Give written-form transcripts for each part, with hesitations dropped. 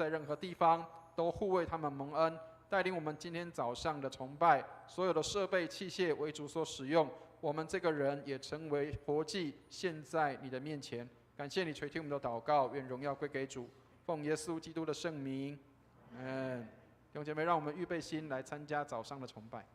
任何地方，都护卫他们蒙恩，带领我们今天早上的崇拜，所有的设备器械为主所使用。我们这个人也成为活祭，献在你的面前。感谢你垂听我们的祷告，愿荣耀归给主。奉耶稣基督的圣名，弟兄姐妹，让我们预备心来参加早上的崇拜。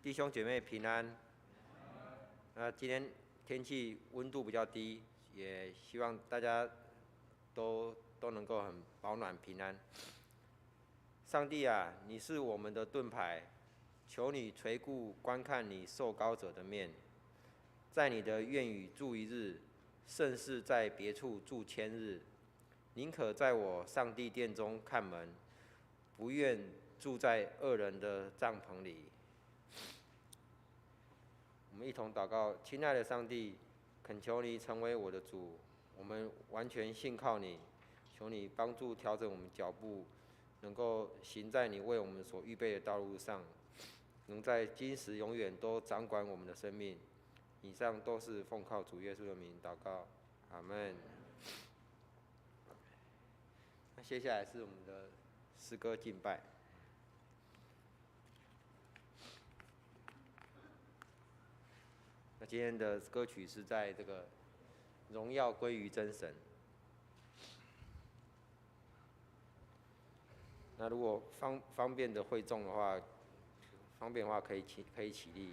弟兄姐妹平安。今天天气温度比较低，也希望大家都能够很保暖平安。上帝啊，你是我们的盾牌，求你垂顾观看你受膏者的面，在你的愿语住一日，胜似在别处住千日。宁可在我上帝殿中看门，不愿住在恶人的帐篷里。我们一同祷告，亲爱的上帝，恳求你成为我的主，我们完全信靠你，求你帮助调整我们脚步，能够行在你为我们所预备的道路上，能在今时永远都掌管我们的生命。以上都是奉靠主耶稣的名祷告，阿们。那接下来是我们的诗歌敬拜。那今天的歌曲是在这个荣耀归于真神。那如果方便的会众的话，方便的话可以起立。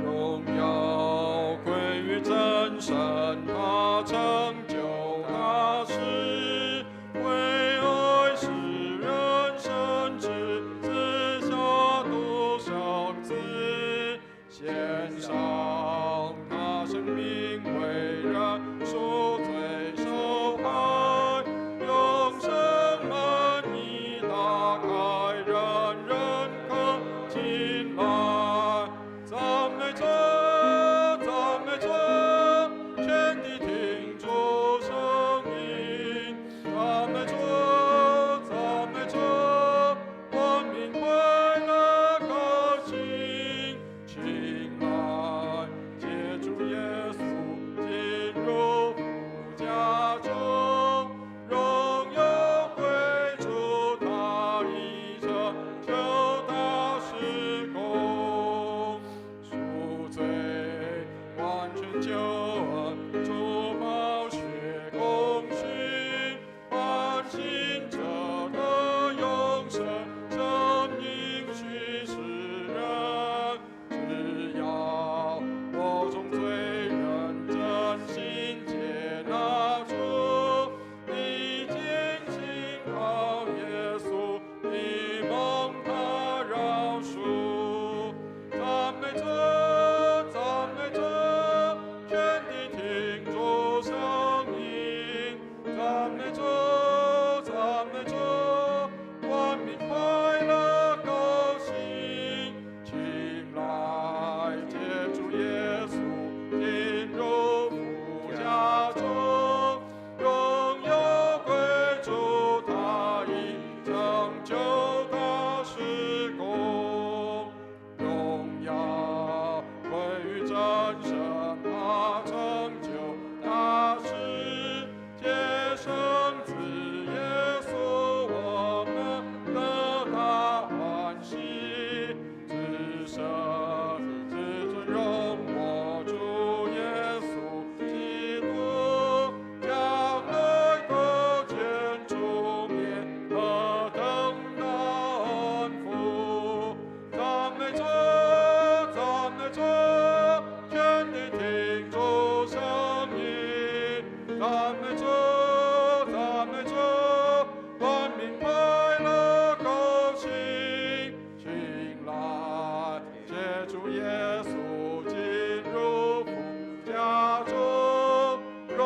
荣耀归于真神，他成就大事，为爱世人生之，赐下独生子，献上他生命为人赎罪受害，永生门已打开，人人可进来。赞美主，赞美主，全地听主声音。赞美主，赞美主，万民快乐高兴。请来，借主耶稣进入父家中，荣耀归主，他已成就大事工。赎罪完全救恩，主宝血供训，唤醒者的永生，生命许世人。只要我众罪人真心接纳主，你坚信靠耶稣，你蒙他饶恕。赞美主，赞美主，全地听主声音。赞美主，赞美主，万民快乐高兴。请来，借主耶稣进入父家中，荣耀归主，他已成就大事工。荣耀归于真神，他成就大事，接生子耶稣，我们得他欢喜。至圣至尊荣我主耶稣基督，将来可见主面，何等大恩福！赞美主，赞美主，全地听主声音。赞美主，赞美主，万民快乐高兴。请来，借主耶稣进入父家中，荣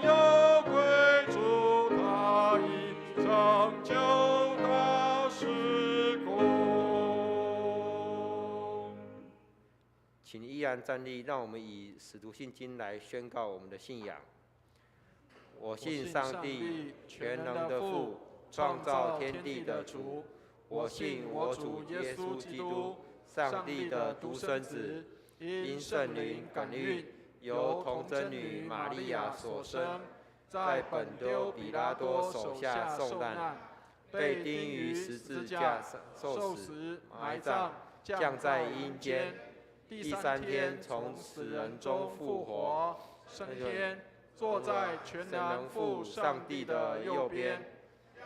耀归主，他已成就大事工。请依然站立，让我们以使徒信经来宣告我们的信仰。我信上帝，全能的父，创造天地的主。我信我主耶稣基督，上帝的独生子，因圣灵感孕，由童贞女玛利亚所生，在本丢比拉多手下受难，被钉于十字架上受死，埋葬，降在阴间。第三天从死人中复活，升天，坐在全能父上帝的右边，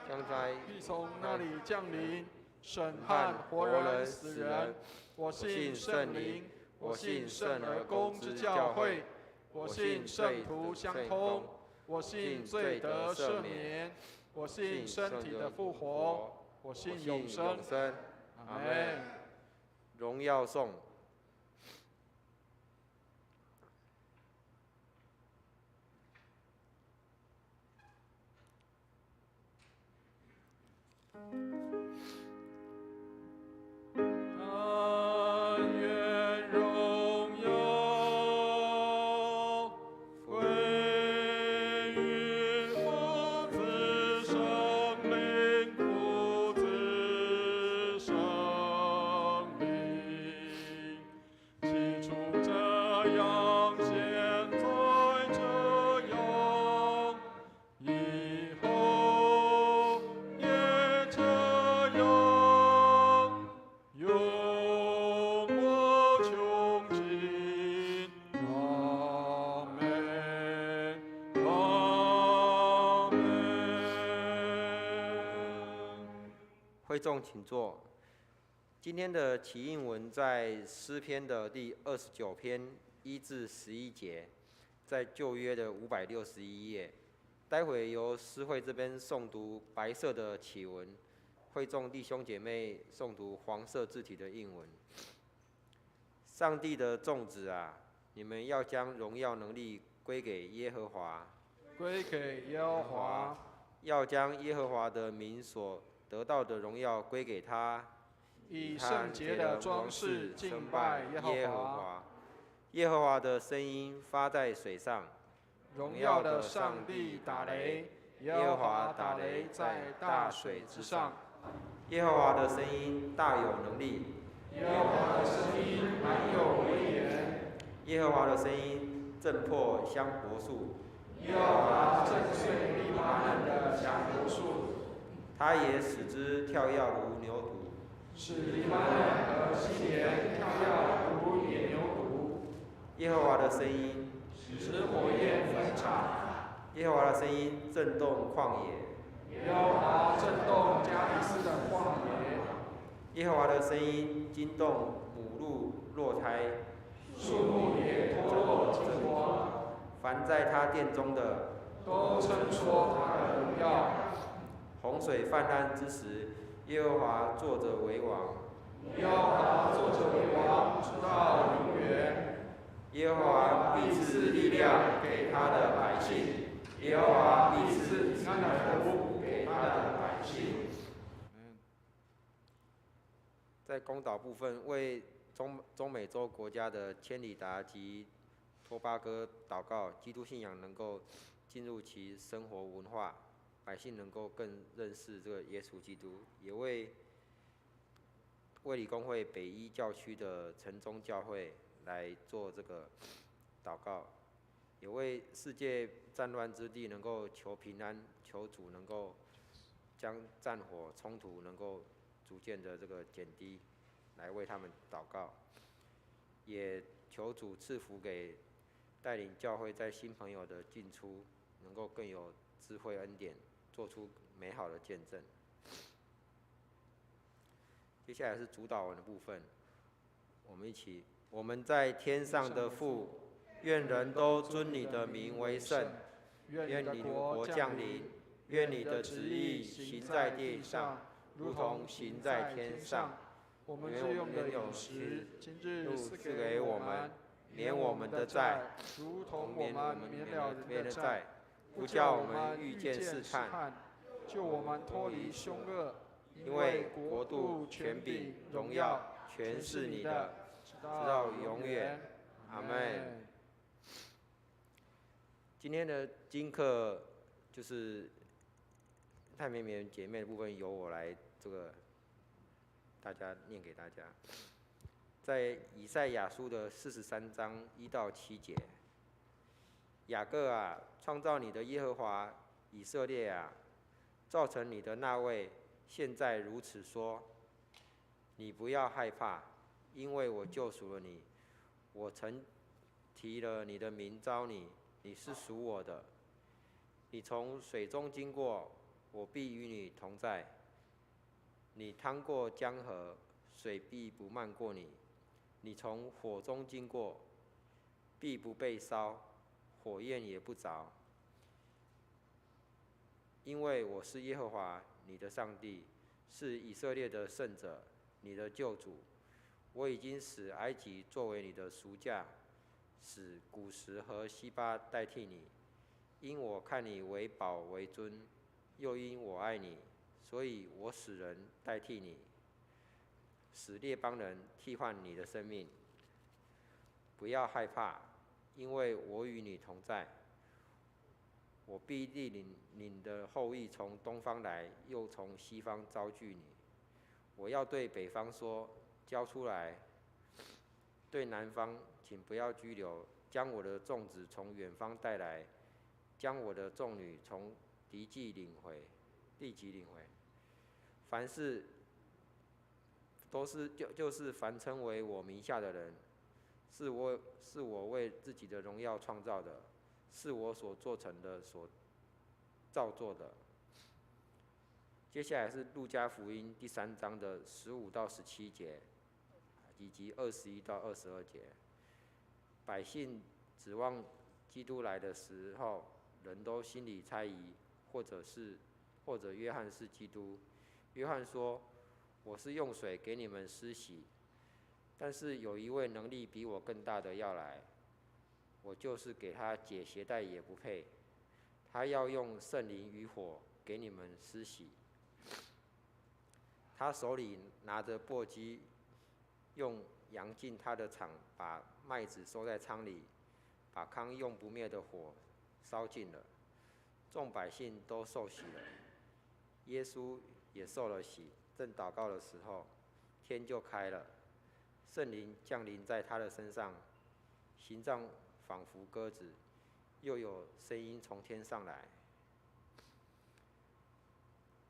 将在必从那里降临，审判活人死人。我信圣灵，我信圣而公之教会，我信圣徒相通，我信罪得赦免，我信身体的复活，我信永生。阿门。荣耀颂。但愿荣耀归于父子圣灵，父子圣众请坐。今天的起应文在诗篇的第29篇1至11节，在旧约的561页。待会由诗会这边诵读白色的起文，会众弟兄姐妹诵读黄色字体的应文。上帝的众子啊，你们要将荣耀能力归给耶和华，归给耶和华，要将耶和华的名所得到的荣耀归给他，以圣洁的装饰敬拜耶和华。耶和华的声音发在水上，荣耀的上帝打雷，耶和华打雷在大水之上。耶和华的声音大有能力，耶和华的声音满有威严，耶和华的声音震破香柏树，耶和华震碎利巴嫩的香柏树，他也使之跳跃如牛犊，使利巴嫩和西连跳跃如野牛犊。耶和华的声音使火焰分叉，耶和华的声音震动旷野，耶和华震动加利斯的旷野，耶和华的声音惊动母鹿落胎，树木也脱落结果，凡在他殿中的都称说他的荣耀。洪水泛滥之时，耶和华坐着为王，耶和华坐着为王，直到永远。耶和华必赐力量给他的百姓，耶和华必赐平安的福给他的百姓。在公祷部分，为中美洲国家的千里达及托巴哥祷告，基督信仰能够进入其生活文化，百姓能够更认识这个耶稣基督，也为卫理公会北一教区的城中教会来做这个祷告，也为世界战乱之地能够求平安，求主能够将战火冲突能够逐渐的这个减低，来为他们祷告，也求主赐福给带领教会在新朋友的进出，能够更有智慧恩典，做出美好的见证。接下来是主祷文的部分，我们一起。我们在天上的父，愿人都尊你的名为圣。愿你的国降临。愿你的旨意行在地上，如同行在天上。我们日用的饮食，今日赐给我们，免我们的债，如同我们免了人的债。不叫我们遇见试探，救我们脱离凶恶。因为国度、权柄、荣耀，全是你的，直到永远。阿们。今天的经课就是太绵绵姐妹的部分，由我来这个大家念给大家。在以赛亚书的43章1到7节，雅各啊，创造你的耶和华，以色列啊，造成你的那位，现在如此说：你不要害怕，因为我救赎了你。我曾提了你的名召你，你是属我的。你从水中经过，我必与你同在。你趟过江河，水必不漫过你。你从火中经过，必不被烧，火焰也不着。因为我是耶和华你的上帝，是以色列的圣者，你的救主。我已经使埃及作为你的赎价，使古时和西巴代替你。因我看你为宝为尊，又因我爱你，所以我使人代替你，使列邦人替换你的生命。不要害怕，因为我与你同在。我必立你的后裔从东方来，又从西方招聚你。我要对北方说，交出来；对南方，请不要拘留。将我的众子从远方带来，将我的众女从地极领回。凡事都是就是凡称为我名下的人，是我为自己的荣耀创造的，是我所做成的，所造作的。接下来是路加福音第3章的15到17节，以及21到22节。百姓指望基督来的时候，人都心里猜疑，或者约翰是基督。约翰说：“我是用水给你们施洗，但是有一位能力比我更大的要来，我就是给他解鞋带也不配。他要用圣灵与火给你们施洗。他手里拿着簸箕，用扬进他的场，把麦子收在仓里，把糠用不灭的火烧尽了。众百姓都受洗了，耶稣也受了洗。正祷告的时候，天就开了，圣灵降临在他的身上，形状仿佛鸽子，又有声音从天上来。”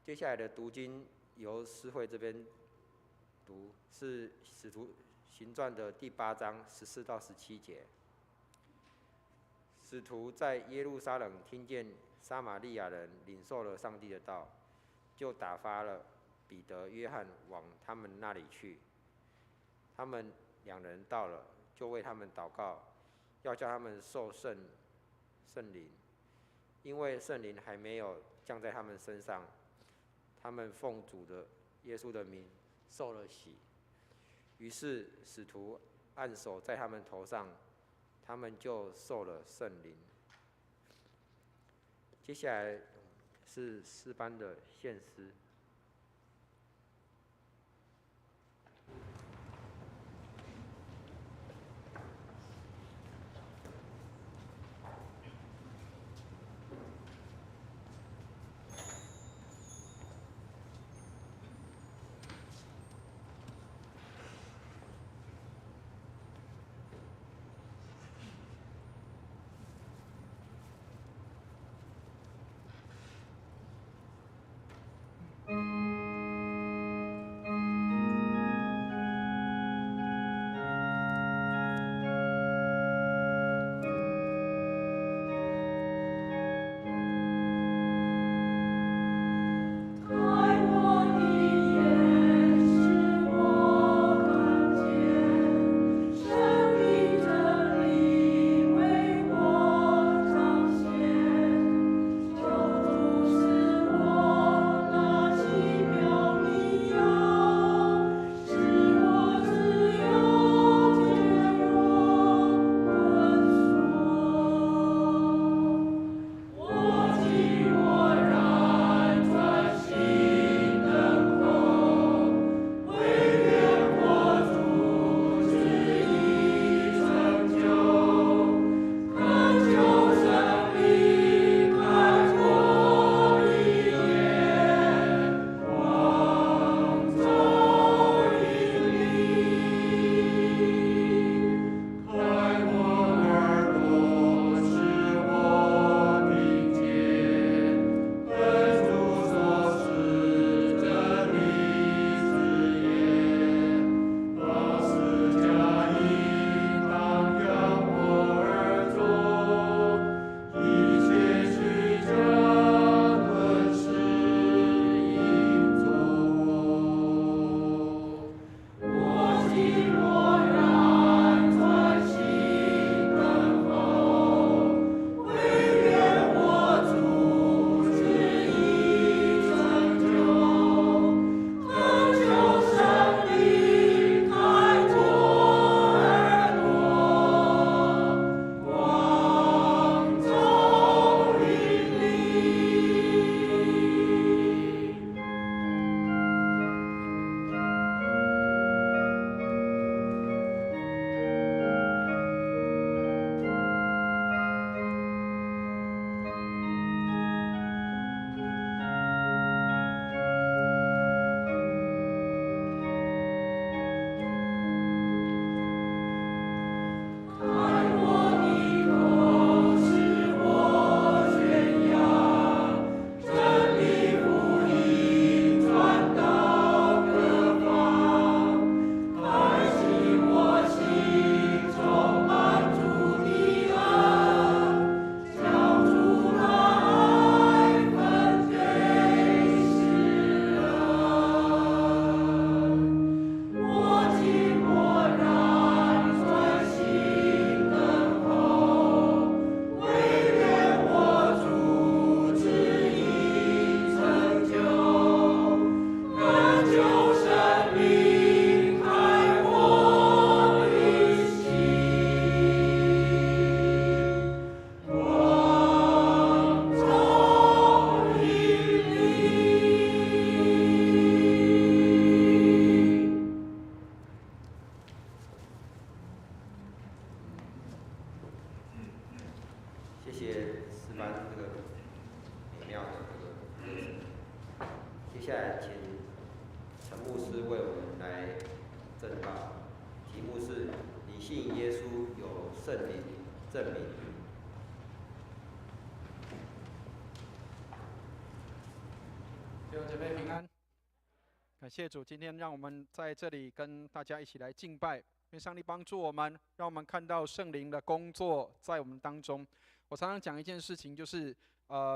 接下来的读经由诗慧这边读，是《使徒行传》的第8章14到17节。使徒在耶路撒冷听见撒玛利亚人领受了上帝的道，就打发了彼得、约翰往他们那里去。他们2人到了，就为他们祷告，要叫他们受圣灵，因为圣灵还没有降在他们身上。他们奉主的耶稣的名受了洗。于是使徒按手在他们头上，他们就受了圣灵。接下来是诗班的献诗。正道，题目是你信耶稣有圣灵证明。弟兄姐妹平安，感谢主，今天让我们在这里跟大家一起来敬拜，愿上帝帮助我们，让我们看到圣灵的工作在我们当中。我常常讲一件事情，就是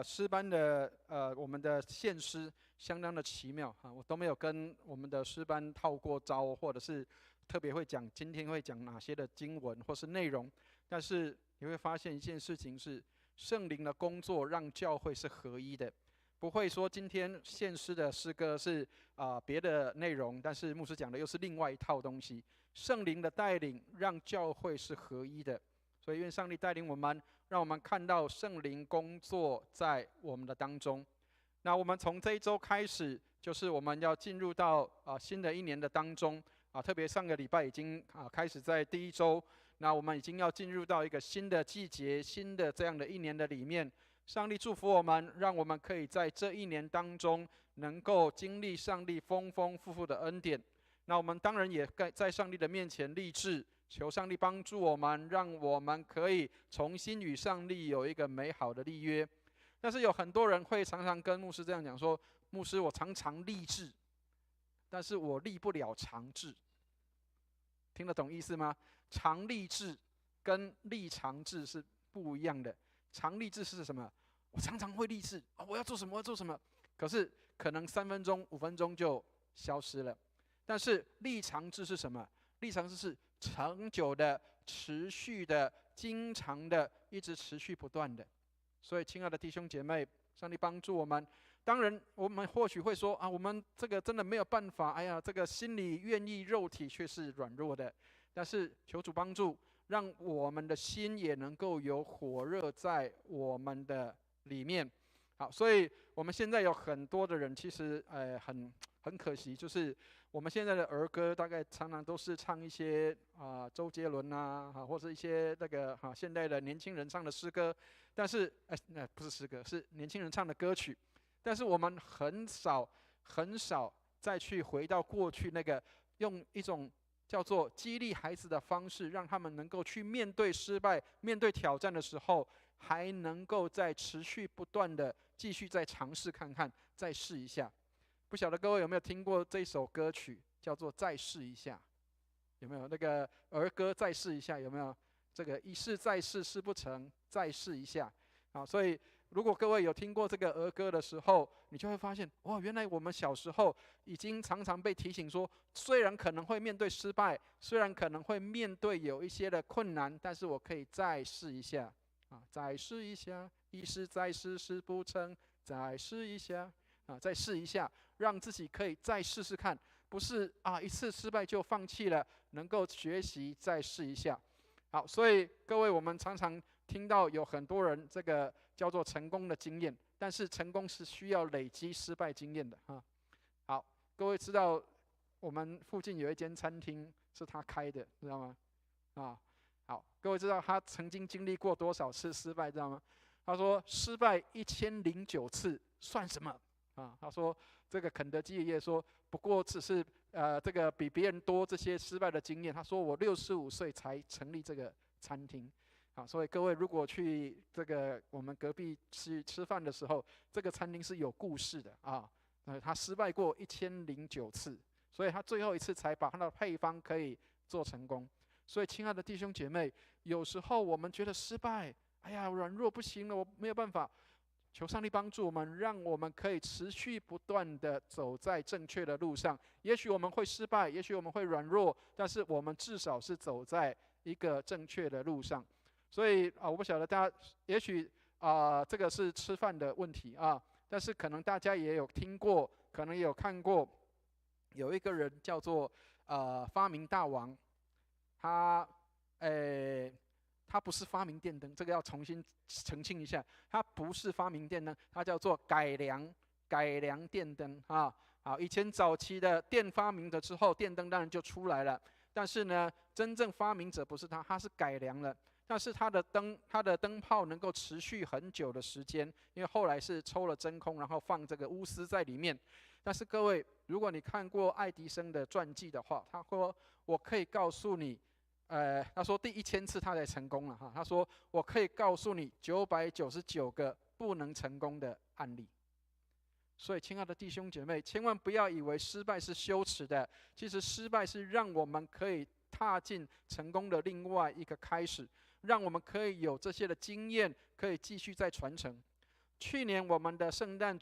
诗班的我们的献诗相当的奇妙啊，我都没有跟我们的诗班套过招，或者是特别会讲今天会讲哪些的经文或是内容，但是你会发现一件事情是，圣灵的工作让教会是合一的。不会说今天献诗的诗歌是别的内容，但是牧师讲的又是另外一套东西。圣灵的带领让教会是合一的，所以愿上帝带领我们，让我们看到圣灵工作在我们的当中。那我们从这一周开始，就是我们要进入到新的一年的当中特别上个礼拜已经开始在第一周，那我们已经要进入到一个新的季节，新的这样的一年的里面。上帝祝福我们，让我们可以在这一年当中能够经历上帝丰丰富富的恩典。那我们当然也在上帝的面前立志，求上帝帮助我们，让我们可以重新与上帝有一个美好的立约。但是有很多人会常常跟牧师这样讲说：牧师，我常常立志，但是我立不了长志。听得懂意思吗？常立志跟立长志是不一样的。常立志是什么？我常常会立志我要做什么，我要做什么，可是可能3分钟、5分钟就消失了。但是立长志是什么？立长志是长久的、持续的、经常的，一直持续不断的。所以，亲爱的弟兄姐妹，上帝帮助我们。当然，我们或许会说我们这个真的没有办法。哎呀，这个心里愿意，肉体却是软弱的。但是求主帮助，让我们的心也能够有火热在我们的里面。好，所以我们现在有很多的人，其实很可惜，就是我们现在的儿歌大概常常都是唱一些周杰伦或者一些那个现代的年轻人唱的诗歌，但是不是诗歌，是年轻人唱的歌曲。但是我们很少再去回到过去那个用一种叫做激励孩子的方式，让他们能够去面对失败、面对挑战的时候，还能够再持续不断的继续再尝试看看，再试一下。不晓得各位有没有听过这首歌曲，叫做《再试一下》？有没有那个儿歌？再试一下有没有？这个一试再试试不成，再试一下。所以如果各位有听过这个儿歌的时候，你就会发现，原来我们小时候已经常常被提醒说，虽然可能会面对失败，虽然可能会面对有一些的困难，但是我可以再试一下再试一下，一试再试试不成，再试一下再试一下，让自己可以再试试看，不是一次失败就放弃了，能够学习再试一下。好，所以各位，我们常常听到有很多人这个叫做成功的经验，但是成功是需要累积失败经验的好，各位知道我们附近有一间餐厅是他开的，知道吗？好，各位知道他曾经经历过多少次失败，知道吗？他说失败1009次算什么他说这个肯德基爷爷说，不过只是这个比别人多这些失败的经验。他说我65岁才成立这个餐厅所以各位如果去这个我们隔壁吃饭的时候，这个餐厅是有故事的他失败过1009次，所以他最后一次才把他的配方可以做成功。所以亲爱的弟兄姐妹，有时候我们觉得失败，哎呀软弱不行了，我没有办法。求上帝帮助我们，让我们可以持续不断的走在正确的路上。也许我们会失败，也许我们会软弱，但是我们至少是走在一个正确的路上。所以我不晓得大家，也许这个是吃饭的问题但是可能大家也有听过，可能也有看过，有一个人叫做发明大王，他不是发明电灯，这个要重新澄清一下，他不是发明电灯，他叫做改良电灯以前早期的电发明了之后，电灯当然就出来了，但是呢，真正发明者不是他，他是改良了。但是他的灯泡能够持续很久的时间，因为后来是抽了真空，然后放这个钨丝在里面。但是各位，如果你看过爱迪生的传记的话，他说我可以告诉你，他说第1000次他才成功了哈。他说我可以告诉你999个不能成功的案例。所以，亲爱的弟兄姐妹，千万不要以为失败是羞耻的，其实失败是让我们可以踏进成功的另外一个开始，让我们可以有这些的经验，可以继续再传承。去年我们的圣诞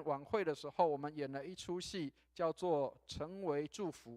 晚会的时候，我们演了一出戏，叫做《成为祝福》。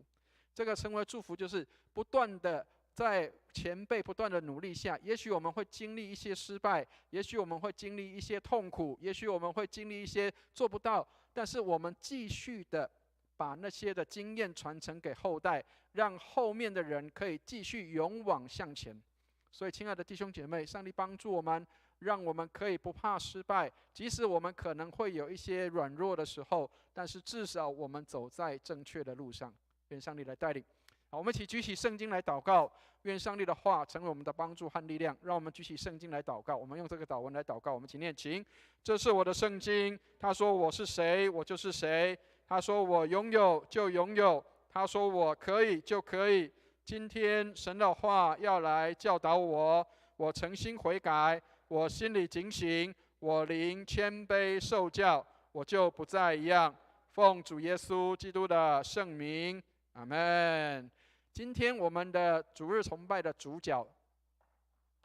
这个成为祝福，就是不断的在前辈不断的努力下，也许我们会经历一些失败，也许我们会经历一些痛苦，也许我们会经历一些做不到，但是我们继续的把那些的经验传承给后代，让后面的人可以继续勇往向前。所以，亲爱的弟兄姐妹，上帝帮助我们，让我们可以不怕失败，即使我们可能会有一些软弱的时候，但是至少我们走在正确的路上。愿上帝来带领。好，我们一起举起圣经来祷告，愿上帝的话成为我们的帮助和力量。让我们举起圣经来祷告，我们用这个祷文来祷告。我们一起念，请。这是我的圣经，他说我是谁，我就是谁；他说我拥有就拥有，他说我可以就可以。今天神的话要来教导我，我诚心悔改，我心里警醒，我灵谦卑受教，我就不再一样。奉主耶稣基督的圣名，阿们。今天我们的主日崇拜的主角，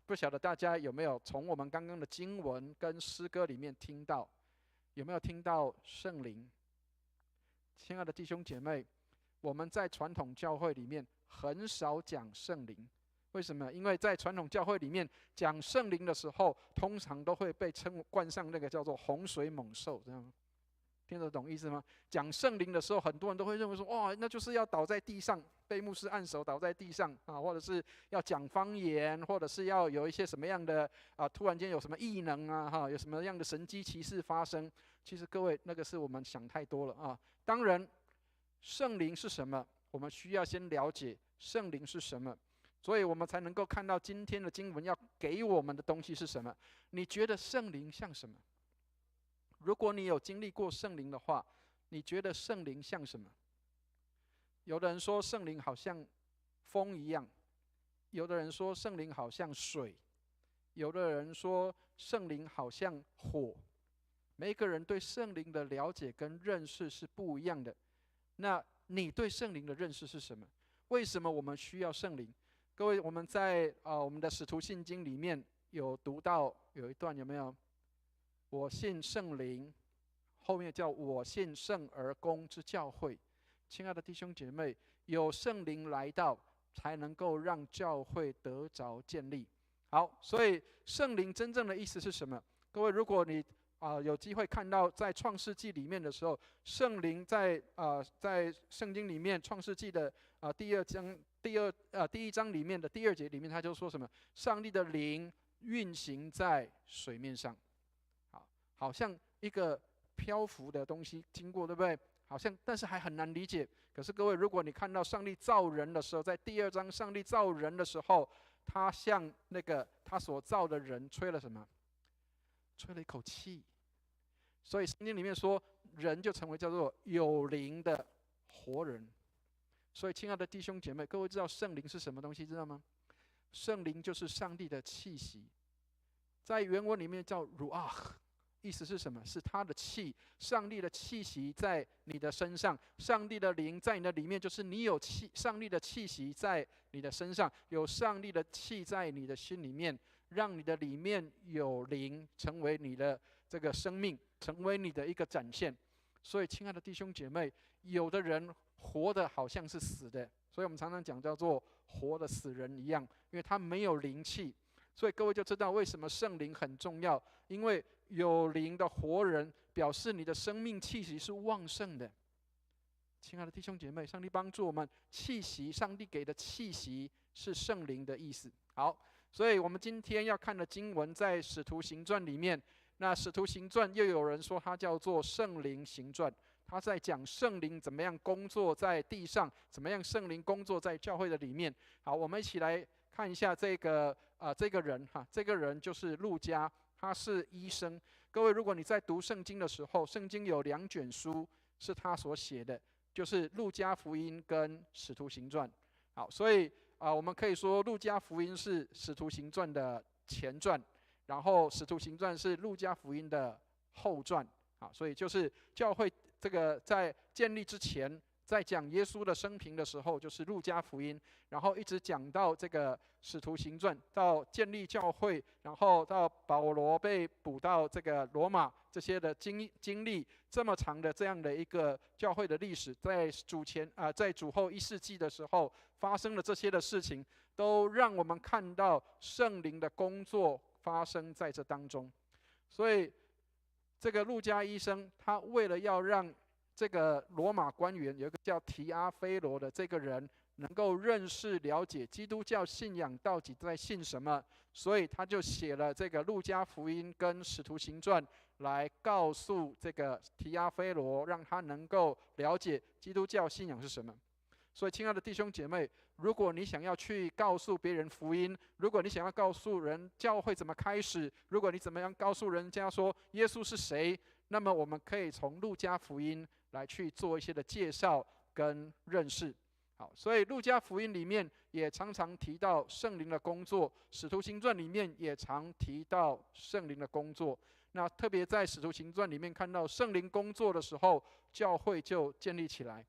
不晓得大家有没有从我们刚刚的经文跟诗歌里面听到，有没有听到圣灵？亲爱的弟兄姐妹，我们在传统教会里面很少讲圣灵，为什么？因为在传统教会里面讲圣灵的时候，通常都会被冠上那个叫做洪水猛兽，这样听得懂意思吗？讲圣灵的时候，很多人都会认为说，哇，那就是要倒在地上，被牧师按手倒在地上啊，或者是要讲方言，或者是要有一些什么样的突然间有什么异能啊，有什么样的神迹奇事发生。其实各位，那个是我们想太多了啊。当然，圣灵是什么？我们需要先了解圣灵是什么，所以我们才能够看到今天的经文要给我们的东西是什么。你觉得圣灵像什么？如果你有经历过圣灵的话，你觉得圣灵像什么？有的人说圣灵好像风一样，有的人说圣灵好像水，有的人说圣灵好像火。每一个人对圣灵的了解跟认识是不一样的。那你对圣灵的认识是什么？为什么我们需要圣灵？各位，我们在我们的使徒信经里面有读到有一段，有没有？我信圣灵，后面叫我信圣而公之教会。亲爱的弟兄姐妹，有圣灵来到，才能够让教会得着建立。好，所以圣灵真正的意思是什么？各位，如果你有机会看到在创世纪里面的时候，圣灵在圣经里面创世纪的第一章里面的第2节里面，他就说什么？上帝的灵运行在水面上。好像一个漂浮的东西经过，对不对？好像，但是还很难理解。可是各位，如果你看到上帝造人的时候，在第2章上帝造人的时候，他向那个他所造的人吹了什么？吹了一口气。所以圣经里面说，人就成为叫做有灵的活人。所以亲爱的弟兄姐妹，各位知道圣灵是什么东西，知道吗？圣灵就是上帝的气息，在原文里面叫 ruach， 意思是什么？是他的气，上帝的气息在你的身上，上帝的灵在你的里面，就是你有气，上帝的气息在你的身上，有上帝的气在你的心里面，让你的里面有灵，成为你的这个生命，成为你的一个展现。所以亲爱的弟兄姐妹，有的人活的好像是死的，所以我们常常讲叫做活的死人一样，因为他没有灵气。所以各位就知道为什么圣灵很重要，因为有灵的活人表示你的生命气息是旺盛的。亲爱的弟兄姐妹，上帝帮助我们，气息，上帝给的气息是圣灵的意思。好，所以我们今天要看的经文在使徒行传里面。那使徒行传又有人说它叫做圣灵行传，他在讲圣灵怎么样工作在地上，怎么样圣灵工作在教会的里面。好，我们一起来看一下这个人哈，这个人就是路加，他是医生。各位，如果你在读圣经的时候，圣经有2卷书，是他所写的，就是路加福音跟使徒行传。好，所以我们可以说路加福音是使徒行传的前传，然后使徒行传是路加福音的后传。好，所以就是教会这个在建立之前，在讲耶稣的生平的时候，就是路加福音，然后一直讲到这个使徒行传，到建立教会，然后到保罗被捕到这个罗马这些的经历，这么长的这样的一个教会的历史，在在主后1世纪的时候发生了这些的事情，都让我们看到圣灵的工作发生在这当中。所以这个路加医生，他为了要让这个罗马官员有一个叫提阿非罗的这个人能够认识了解基督教信仰到底在信什么，所以他就写了这个路加福音跟使徒行传，来告诉这个提阿非罗，让他能够了解基督教信仰是什么。所以亲爱的弟兄姐妹，如果你想要去告诉别人福音，如果你想要告诉人教会怎么开始，如果你怎么样告诉人家说耶稣是谁，那么我们可以从路加福音来去做一些的介绍跟认识。好，所以路加福音里面也常常提到圣灵的工作，使徒行传里面也常提到圣灵的工作。那特别在使徒行传里面看到圣灵工作的时候，教会就建立起来。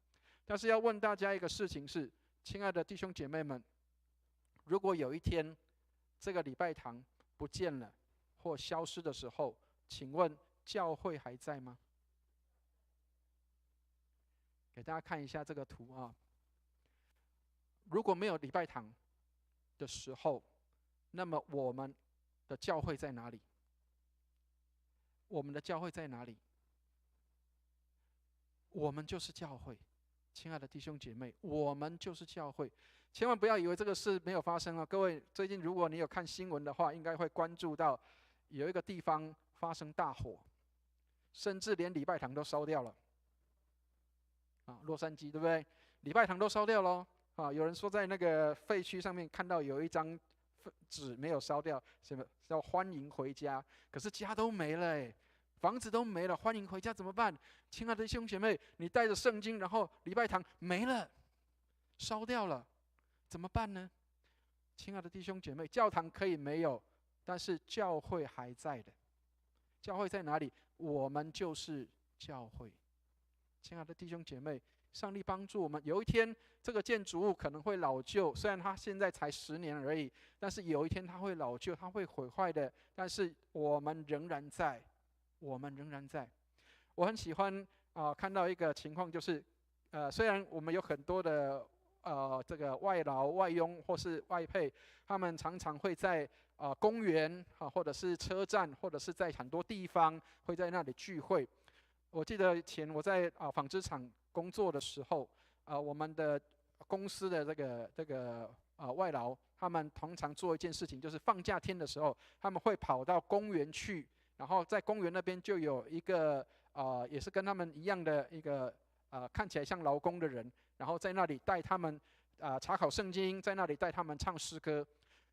但是要问大家一个事情是，亲爱的弟兄姐妹们，如果有一天这个礼拜堂不见了或消失的时候，请问教会还在吗？给大家看一下这个图啊。如果没有礼拜堂的时候，那么我们的教会在哪里？我们的教会在哪里？我们就是教会。亲爱的弟兄姐妹，我们就是教会，千万不要以为这个事没有发生哦。各位，最近如果你有看新闻的话，应该会关注到有一个地方发生大火，甚至连礼拜堂都烧掉了。洛杉矶对不对？礼拜堂都烧掉了有人说在那个废墟上面看到有一张纸没有烧掉，什么叫欢迎回家？可是家都没了房子都没了，欢迎回家怎么办？亲爱的弟兄姐妹，你带着圣经，然后礼拜堂没了，烧掉了，怎么办呢？亲爱的弟兄姐妹，教堂可以没有，但是教会还在的。教会在哪里？我们就是教会。亲爱的弟兄姐妹，上帝帮助我们，有一天这个建筑物可能会老旧，虽然它现在才10年而已，但是有一天它会老旧，它会毁坏的，但是我们仍然在。我们仍然在。我很喜欢看到一个情况，就是虽然我们有很多的这个外劳、外佣或是外配，他们常常会在公园或者是车站，或者是在很多地方会在那里聚会。我记得以前我在纺织厂工作的时候，我们的公司的这个外劳，他们通常做一件事情，就是放假天的时候，他们会跑到公园去。然后在公园那边就有一个也是跟他们一样的一个看起来像劳工的人，然后在那里带他们查考圣经，在那里带他们唱诗歌。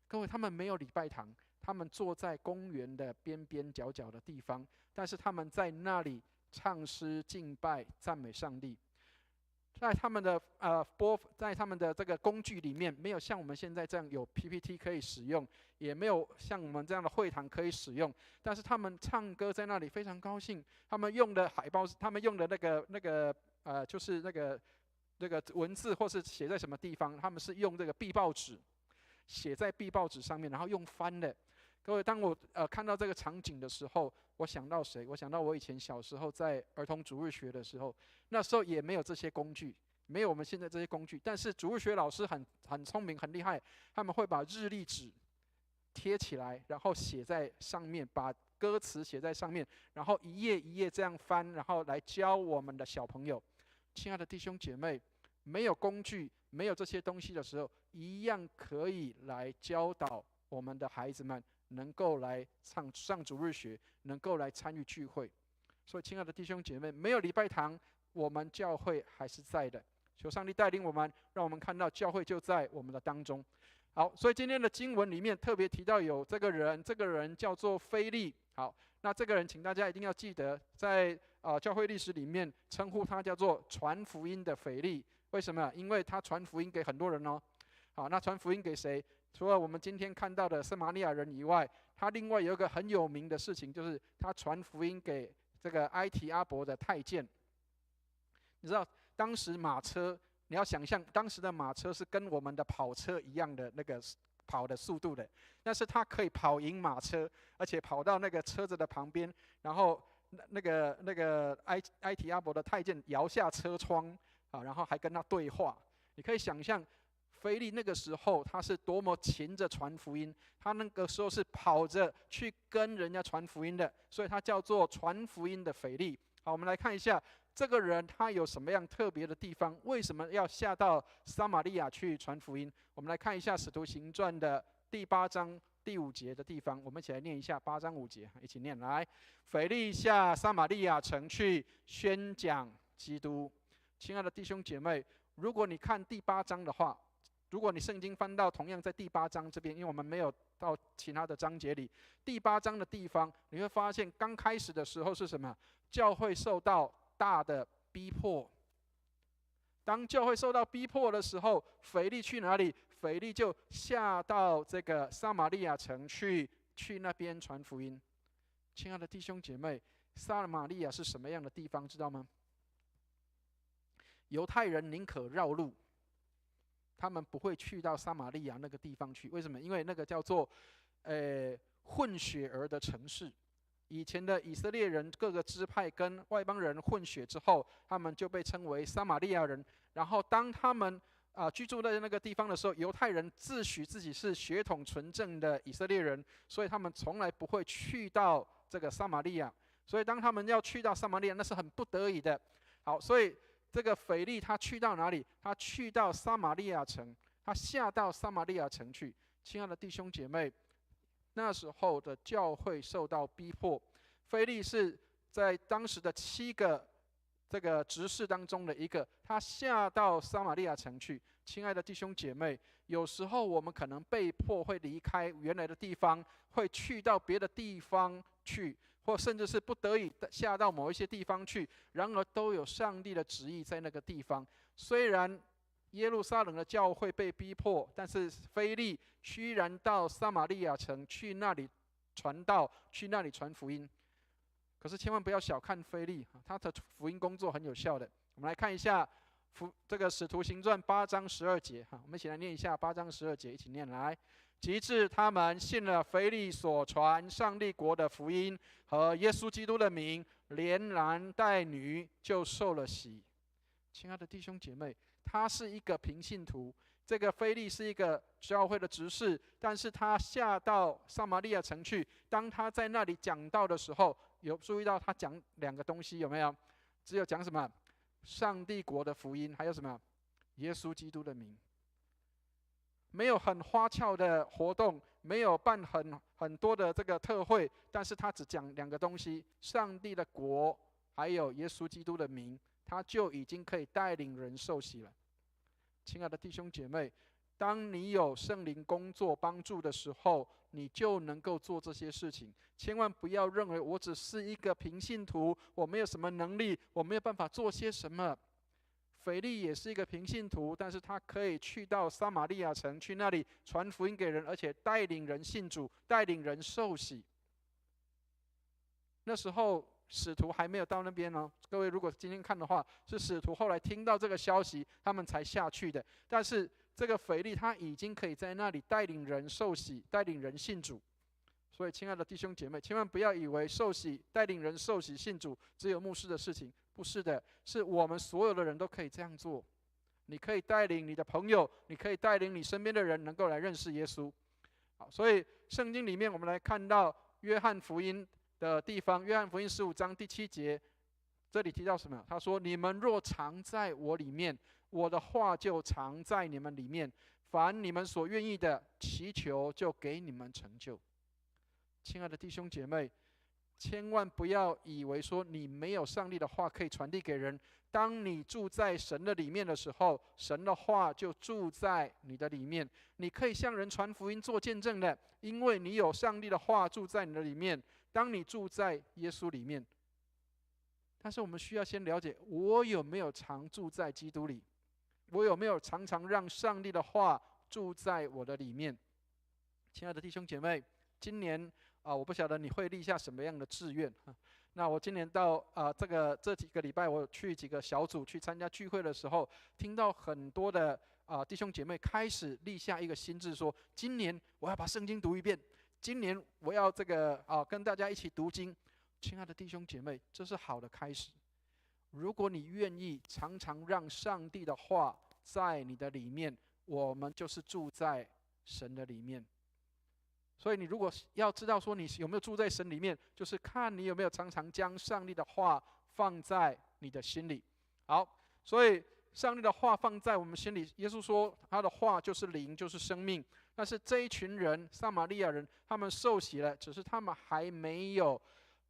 各位，他们没有礼拜堂，他们坐在公园的边边角角的地方，但是他们在那里唱诗敬拜赞美上帝。在他们的在他们的这个工具里面，没有像我们现在这样有 PPT 可以使用，也没有像我们这样的会堂可以使用。但是他们唱歌在那里非常高兴，他们用的海报，他们用的就是那个文字或是写在什么地方，他们是用这个壁报纸写在壁报纸上面，然后用翻的。各位，当我看到这个场景的时候，我想到谁？我想到我以前小时候在儿童主日学的时候，那时候也没有这些工具，没有我们现在这些工具。但是主日学老师很聪明，很厉害，他们会把日历纸贴起来，然后写在上面，把歌词写在上面，然后一页一页这样翻，然后来教我们的小朋友。亲爱的弟兄姐妹，没有工具，没有这些东西的时候，一样可以来教导我们的孩子们，能够来上主日学，能够来参与聚会。所以亲爱的弟兄姐妹，没有礼拜堂，我们教会还是在的。求上帝带领我们，让我们看到教会就在我们的当中。好，所以今天的经文里面特别提到有这个人，这个人叫做腓利。好，那这个人请大家一定要记得，在教会历史里面称呼他叫做传福音的腓利。为什么？因为他传福音给很多人哦。好，那传福音给谁？除了我们今天看到的撒玛利亚人以外，他另外有一个很有名的事情，就是他传福音给这个埃提阿伯的太监。你知道当时马车，你要想象当时的马车是跟我们的跑车一样的那个跑的速度的，但是他可以跑赢马车，而且跑到那个车子的旁边，然后那个埃提阿伯的太监摇下车窗啊，然后还跟他对话。你可以想象腓利那个时候他是多么勤着传福音，他那个时候是跑着去跟人家传福音的，所以他叫做传福音的腓利。好，我们来看一下这个人他有什么样特别的地方，为什么要下到撒玛利亚去传福音？我们来看一下《使徒行传》的第8章第5节的地方，我们一起来念一下8章5节，一起念来。腓利下撒玛利亚城去宣讲基督。亲爱的弟兄姐妹，如果你看第8章的话，如果你圣经翻到同样在第8章这边，因为我们没有到其他的章节里，第8章的地方你会发现刚开始的时候是什么？教会受到大的逼迫。当教会受到逼迫的时候，腓利去哪里？腓利就下到这个撒玛利亚城去那边传福音。亲爱的弟兄姐妹，撒玛利亚是什么样的地方，知道吗？犹太人宁可绕路，他们不会去到撒玛利亚那个地方去。为什么？因为那个叫做混血儿的城市。以前的以色列人各个支派跟外邦人混血之后，他们就被称为撒玛利亚人。然后当他们居住在那个地方的时候，犹太人自诩自己是血统纯正的以色列人，所以他们从来不会去到这个撒玛利亚。所以当他们要去到撒玛利亚，那是很不得已的。好，所以这个腓利他去到哪里？他去到撒玛利亚城，他下到撒玛利亚城去。亲爱的弟兄姐妹，那时候的教会受到逼迫，腓利是在当时的7个这个执事当中的一个，他下到撒玛利亚城去。亲爱的弟兄姐妹，有时候我们可能被迫会离开原来的地方，会去到别的地方去，或甚至是不得已下到某一些地方去，然而都有上帝的旨意在那个地方。虽然耶路撒冷的教会被逼迫，但是腓利居然到撒玛利亚城去那里传道，去那里传福音。可是千万不要小看腓利，他的福音工作很有效的。我们来看一下这个使徒行传8章12节，我们一起来念一下8章12节，一起念来。及至他们信了腓利所传上帝国的福音和耶稣基督的名，连男带女就受了洗。亲爱的弟兄姐妹，他是一个平信徒，这个腓利是一个教会的执事，但是他下到撒玛利亚城去，当他在那里讲道的时候，有注意到他讲2个东西，有没有？只有讲什么？上帝国的福音，还有什么？耶稣基督的名。没有很花俏的活动，没有办很多的这个特会，但是他只讲2个东西：上帝的国，还有耶稣基督的名，他就已经可以带领人受洗了。亲爱的弟兄姐妹，当你有圣灵工作帮助的时候，你就能够做这些事情。千万不要认为我只是一个平信徒，我没有什么能力，我没有办法做些什么。腓利也是一个平信徒，但是他可以去到撒玛利亚城，去那里传福音给人，而且带领人信主，带领人受洗。那时候使徒还没有到那边呢。各位如果今天看的话，是使徒后来听到这个消息，他们才下去的。但是这个腓利他已经可以在那里带领人受洗，带领人信主。所以亲爱的弟兄姐妹，千万不要以为受洗、带领人受洗信主只有牧师的事情，不是的，是我们所有的人都可以这样做。你可以带领你的朋友，你可以带领你身边的人能够来认识耶稣。好，所以圣经里面我们来看到约翰福音的地方，约翰福音15章第7节，这里提到什么？他说：“你们若常在我里面，我的话就常在你们里面。凡你们所愿意的，祈求就给你们成就。”亲爱的弟兄姐妹，千万不要以为说你没有上帝的话可以传递给人。当你住在神的里面的时候，神的话就住在你的里面，你可以向人传福音做见证的，因为你有上帝的话住在你的里面。当你住在耶稣里面，但是我们需要先了解，我有没有常住在基督里？我有没有常常让上帝的话住在我的里面？亲爱的弟兄姐妹，今年我不晓得你会立下什么样的志愿。那我今年到这几个礼拜，我去几个小组去参加聚会的时候，听到很多的弟兄姐妹开始立下一个心志，说今年我要把圣经读一遍，今年我要跟大家一起读经。亲爱的弟兄姐妹，这是好的开始。如果你愿意常常让上帝的话在你的里面，我们就是住在神的里面。所以你如果要知道说你有没有住在神里面，就是看你有没有常常将上帝的话放在你的心里。好，所以上帝的话放在我们心里，耶稣说他的话就是灵，就是生命。但是这一群人，撒玛利亚人，他们受洗了，只是他们还没有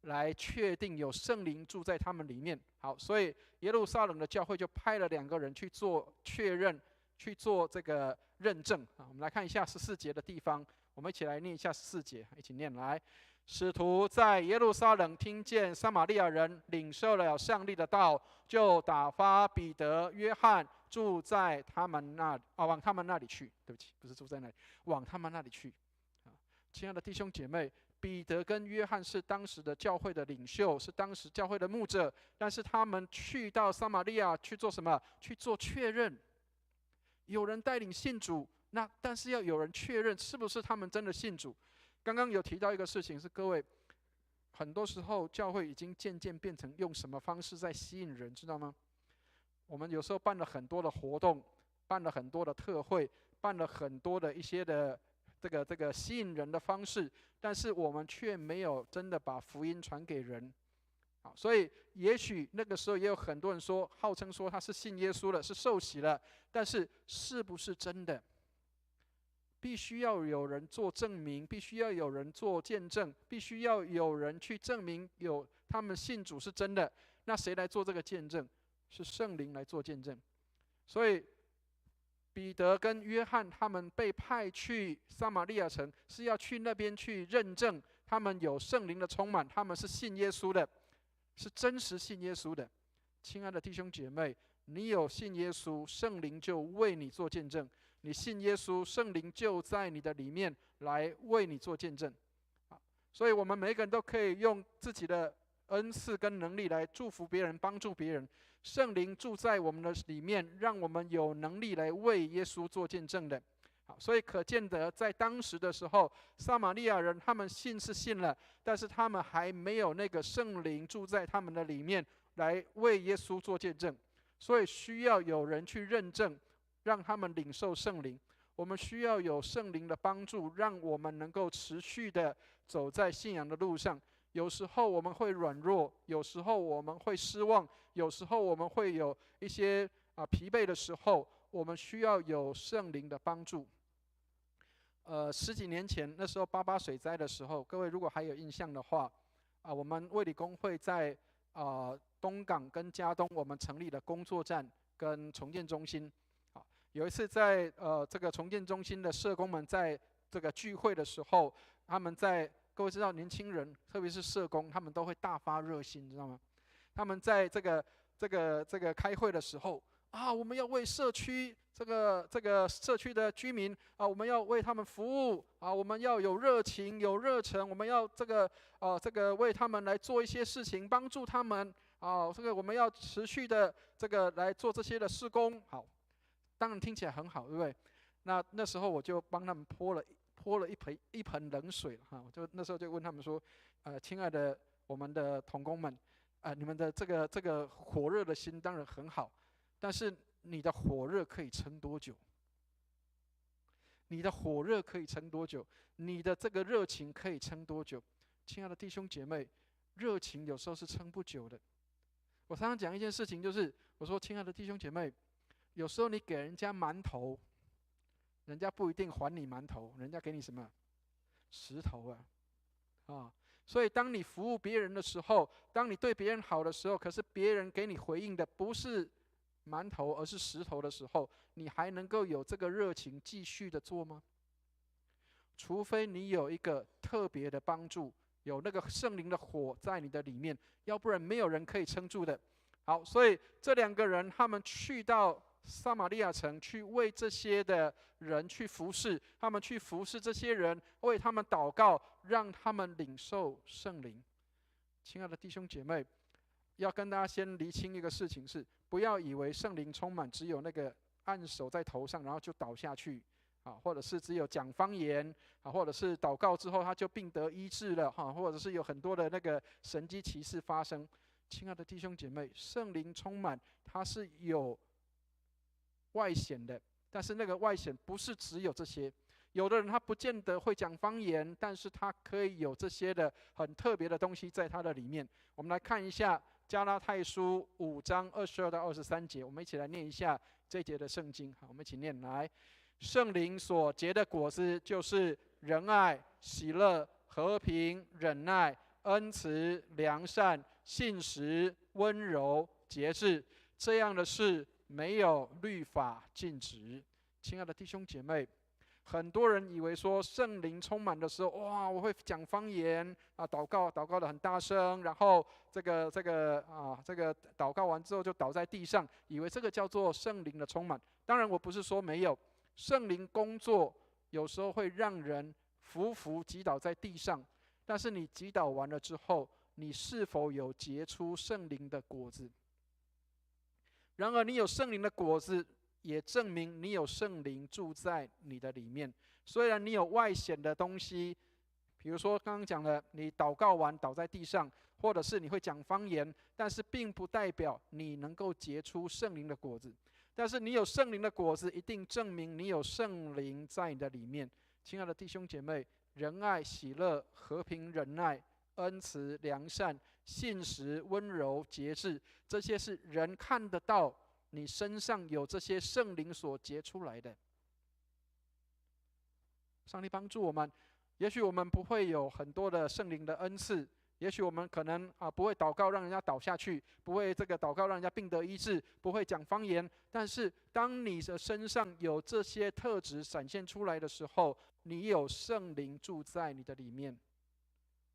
来确定有圣灵住在他们里面。好，所以耶路撒冷的教会就派了2个人去做确认，去做这个认证。我们来看一下14节的地方，我们一起来念一下14节，一起念来。使徒在耶路撒冷听见撒玛利亚人领受了上帝的道，就打发彼得、约翰住在他们那里，往他们那里去。对不起，不是住在那里，往他们那里去。亲爱的弟兄姐妹，彼得跟约翰是当时的教会的领袖，是当时教会的牧者，但是他们去到撒玛利亚去做什么？去做确认。有人带领信主，但是要有人确认是不是他们真的信主。刚刚有提到一个事情是，各位，很多时候教会已经渐渐变成用什么方式在吸引人，知道吗？我们有时候办了很多的活动，办了很多的特会，办了很多的一些的这个吸引人的方式，但是我们却没有真的把福音传给人。所以也许那个时候也有很多人说，号称说他是信耶稣了，是受洗了，但是是不是真的？必须要有人做证明，必须要有人做见证，必须要有人去证明他们信主是真的。那谁来做这个见证？是圣灵来做见证。所以彼得跟约翰他们被派去撒玛利亚城，是要去那边去认证他们有圣灵的充满，他们是信耶稣的，是真实信耶稣的。亲爱的弟兄姐妹，你有信耶稣，圣灵就为你做见证。你信耶稣，圣灵就在你的里面来为你做见证。所以我们每个人都可以用自己的恩赐跟能力来祝福别人，帮助别人。圣灵住在我们的里面，让我们有能力来为耶稣做见证的。所以可见得在当时的时候，撒玛利亚人他们信是信了，但是他们还没有那个圣灵住在他们的里面来为耶稣做见证。所以需要有人去认证，让他们领受圣灵。我们需要有圣灵的帮助，让我们能够持续的走在信仰的路上。有时候我们会软弱，有时候我们会失望，有时候我们会有一些疲惫的时候，我们需要有圣灵的帮助。10几年前那时候88水灾的时候，各位如果还有印象的话，我们卫理公会在东港跟嘉东，我们成立了工作站跟重建中心。有一次在这个重建中心的社工们在这个聚会的时候，各位知道年轻人特别是社工，他们都会大发热心，知道吗？他们在这个开会的时候我们要为社区这个社区的居民我们要为他们服务我们要有热情有热忱，我们要这个为他们来做一些事情，帮助他们我们要持续的来做这些的事工。好，当然听起来很好，对不对？那时候我就帮他们泼了一盆冷水我就那时候就问他们说，亲爱的我们的同工们，你们的这个火热的心当然很好，但是你的火热可以撑多久？你的火热可以撑多久？你的这个热情可以撑多久？亲爱的弟兄姐妹，热情有时候是撑不久的。我常常讲一件事情，就是我说，亲爱的弟兄姐妹，有时候你给人家馒头，人家不一定还你馒头，人家给你什么？石头所以当你服务别人的时候，当你对别人好的时候，可是别人给你回应的不是馒头而是石头的时候，你还能够有这个热情继续的做吗？除非你有一个特别的帮助，有那个圣灵的火在你的里面，要不然没有人可以撑住的。好，所以这2个人他们去到撒玛利亚城，去为这些的人去服侍，他们去服侍这些人，为他们祷告，让他们领受圣灵。亲爱的弟兄姐妹，要跟大家先厘清一个事情是，不要以为圣灵充满只有那个按手在头上，然后就倒下去或者是只有讲方言或者是祷告之后他就病得医治了或者是有很多的那个神迹奇事发生。亲爱的弟兄姐妹，圣灵充满它是有外显的，但是那个外显不是只有这些。有的人他不见得会讲方言，但是他可以有这些的很特别的东西在他的里面。我们来看一下加拉太书5章22到23节，我们一起来念一下这一节的圣经。好，我们一起念来。圣灵所结的果子，就是仁爱、喜乐、和平、忍耐、恩慈、良善、信实、温柔、节制，这样的事没有律法禁止。亲爱的弟兄姐妹，很多人以为说圣灵充满的时候，哇，我会讲方言祷告得很大声，然后这个祷告完之后就倒在地上，以为这个叫做圣灵的充满。当然，我不是说没有，圣灵工作有时候会让人匍击倒在地上，但是你击倒完了之后，你是否有结出圣灵的果子？然而，你有圣灵的果子，也证明你有圣灵住在你的里面。虽然你有外显的东西，比如说刚刚讲的，你祷告完倒在地上，或者是你会讲方言，但是并不代表你能够结出圣灵的果子。但是你有圣灵的果子，一定证明你有圣灵在你的里面。亲爱的弟兄姐妹，仁爱、喜乐、和平、忍耐、恩慈、良善、信实、温柔、节制，这些是人看得到你身上有这些圣灵所结出来的。上帝帮助我们，也许我们不会有很多的圣灵的恩赐，也许我们可能不会祷告让人家倒下去，不会这个祷告让人家病得医治，不会讲方言。但是当你的身上有这些特质展现出来的时候，你有圣灵住在你的里面。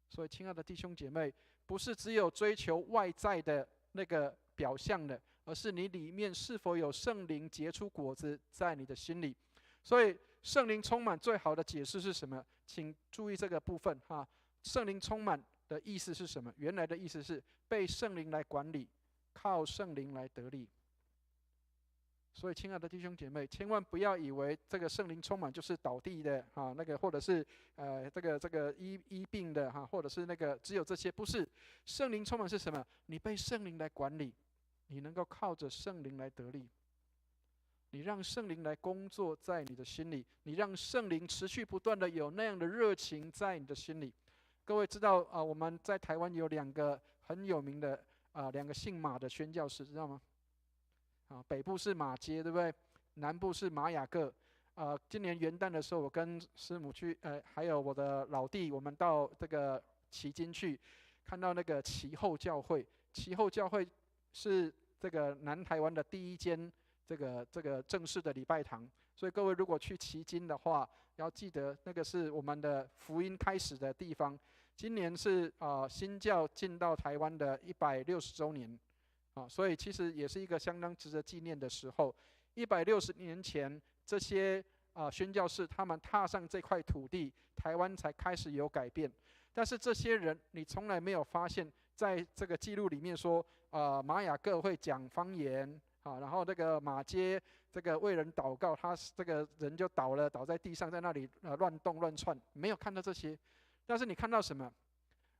所以亲爱的弟兄姐妹，不是只有追求外在的那个表象的，而是你里面是否有圣灵结出果子在你的心里。所以圣灵充满最好的解释是什么？请注意这个部分圣灵充满的意思是什么？原来的意思是被圣灵来管理，靠圣灵来得力。所以亲爱的弟兄姐妹，千万不要以为这个圣灵充满就是倒地的那个，或者是这个医病的或者是那个只有这些，不是。圣灵充满是什么？你被圣灵来管理，你能够靠着圣灵来得力，你让圣灵来工作在你的心里，你让圣灵持续不断的有那样的热情在你的心里。各位知道我们在台湾有2个很有名的2个姓马的宣教士，知道吗？北部是马街，对不对？南部是马雅各。今年元旦的时候，我跟师母去，还有我的老弟，我们到这个旗津去，看到那个旗后教会。旗后教会是这个南台湾的第一间这个正式的礼拜堂，所以各位如果去旗津的话，要记得那个是我们的福音开始的地方。今年是新教进到台湾的160周年。所以其实也是一个相当值得纪念的时候。160年前，这些宣教士他们踏上这块土地，台湾才开始有改变。但是这些人，你从来没有发现，在这个记录里面说，马雅各会讲方言然后这个马街这个为人祷告，他这个人就倒在地上，在那里乱动乱窜，没有看到这些。但是你看到什么？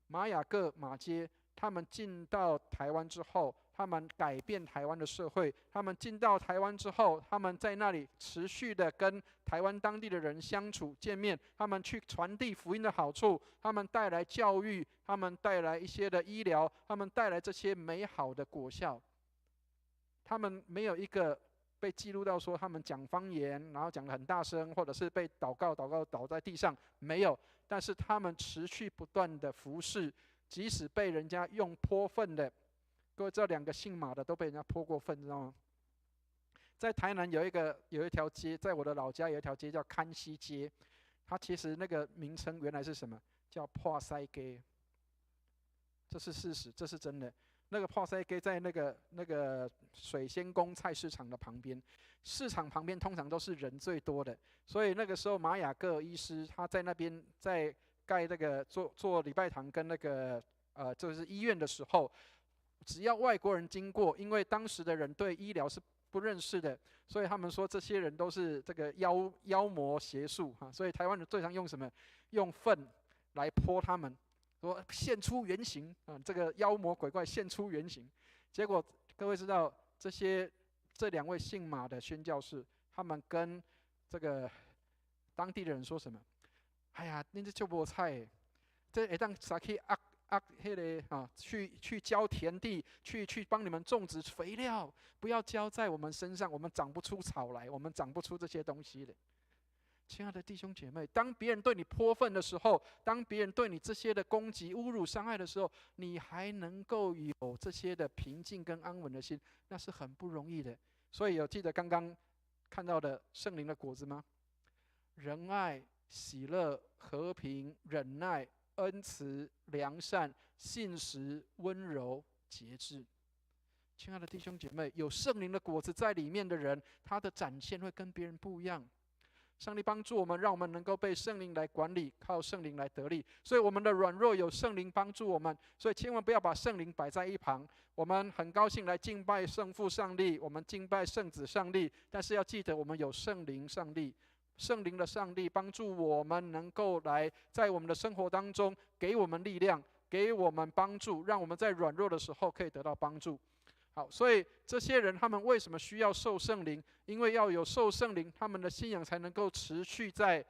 马雅各、马街他们进到台湾之后，他们改变台湾的社会。他们进到台湾之后，他们在那里持续的跟台湾当地的人相处见面，他们去传递福音的好处，他们带来教育，他们带来一些的医疗，他们带来这些美好的果效。他们没有一个被记录到说他们讲方言，然后讲得很大声，或者是被祷告倒在地上，没有。但是他们持续不断的服侍，即使被人家用泼粪的，各位这2个姓马的都被人家泼过粪，知道吗？在台南有一条街，在我的老家有一条街叫康熙街，它其实那个名称原来是什么？叫破塞街。这是事实，这是真的。那个泡塞给在那个水仙宫菜市场的旁边，市场旁边通常都是人最多的，所以那个时候马雅各医师他在那边在盖那个做礼拜堂跟那个就是医院的时候，只要外国人经过，因为当时的人对医疗是不认识的，所以他们说这些人都是这个妖魔邪术哈，所以台湾人最常用什么？用粪来泼他们。说现出原形啊，这个妖魔鬼怪现出原形。结果各位知道，这两位姓马的宣教士，他们跟这个当地的人说什么？哎呀，那这就菠菜，这会当撒去迄个啊，去浇田地，去帮你们种植肥料，不要浇在我们身上，我们长不出草来，我们长不出这些东西的。亲爱的弟兄姐妹，当别人对你泼粪的时候，当别人对你这些的攻击、侮辱、伤害的时候，你还能够有这些的平静跟安稳的心，那是很不容易的。所以有记得刚刚看到的圣灵的果子吗？仁爱、喜乐、和平、忍耐、恩慈、良善、信实、温柔、节制。亲爱的弟兄姐妹，有圣灵的果子在里面的人，他的展现会跟别人不一样。上帝帮助我们，让我们能够被圣灵来管理，靠圣灵来得力。所以我们的软弱有圣灵帮助我们，所以千万不要把圣灵摆在一旁。我们很高兴来敬拜圣父上帝，我们敬拜圣子上帝，但是要记得我们有圣灵上帝，圣灵的上帝帮助我们能够来在我们的生活当中给我们力量，给我们帮助，让我们在软弱的时候可以得到帮助。好，所以这些人他们为什么需要受圣灵？因为要有受圣灵，他们的信仰才能够持续在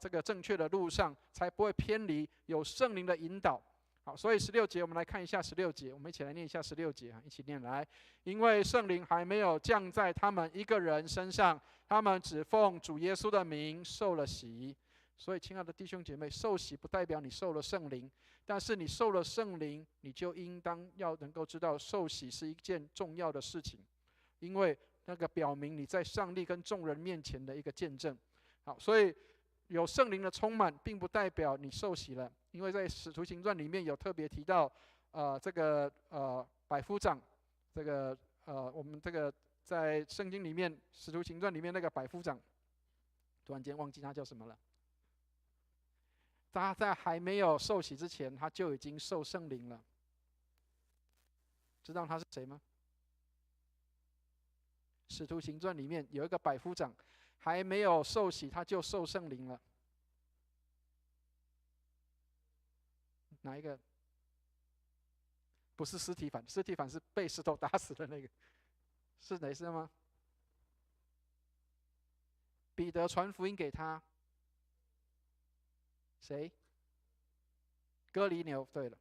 这个正确的路上，才不会偏离，有圣灵的引导。好，所以16节我们来看一下16节，我们一起来念一下16节啊，一起念来。因为圣灵还没有降在他们一个人身上，他们只奉主耶稣的名受了洗。所以，亲爱的弟兄姐妹，受洗不代表你受了圣灵，但是你受了圣灵，你就应当要能够知道，受洗是一件重要的事情，因为那个表明你在上帝跟众人面前的一个见证。好，所以有圣灵的充满，并不代表你受洗了，因为在使徒行传里面有特别提到，这个百夫长，这个我们这个在圣经里面使徒行传里面那个百夫长，突然间忘记他叫什么了。他在还没有受洗之前，他就已经受圣灵了。知道他是谁吗？使徒行传里面有一个百夫长，还没有受洗，他就受圣灵了。哪一个？不是司提反，司提反是被石头打死的那个，是哪是吗？彼得传福音给他。谁？哥尼流。对了，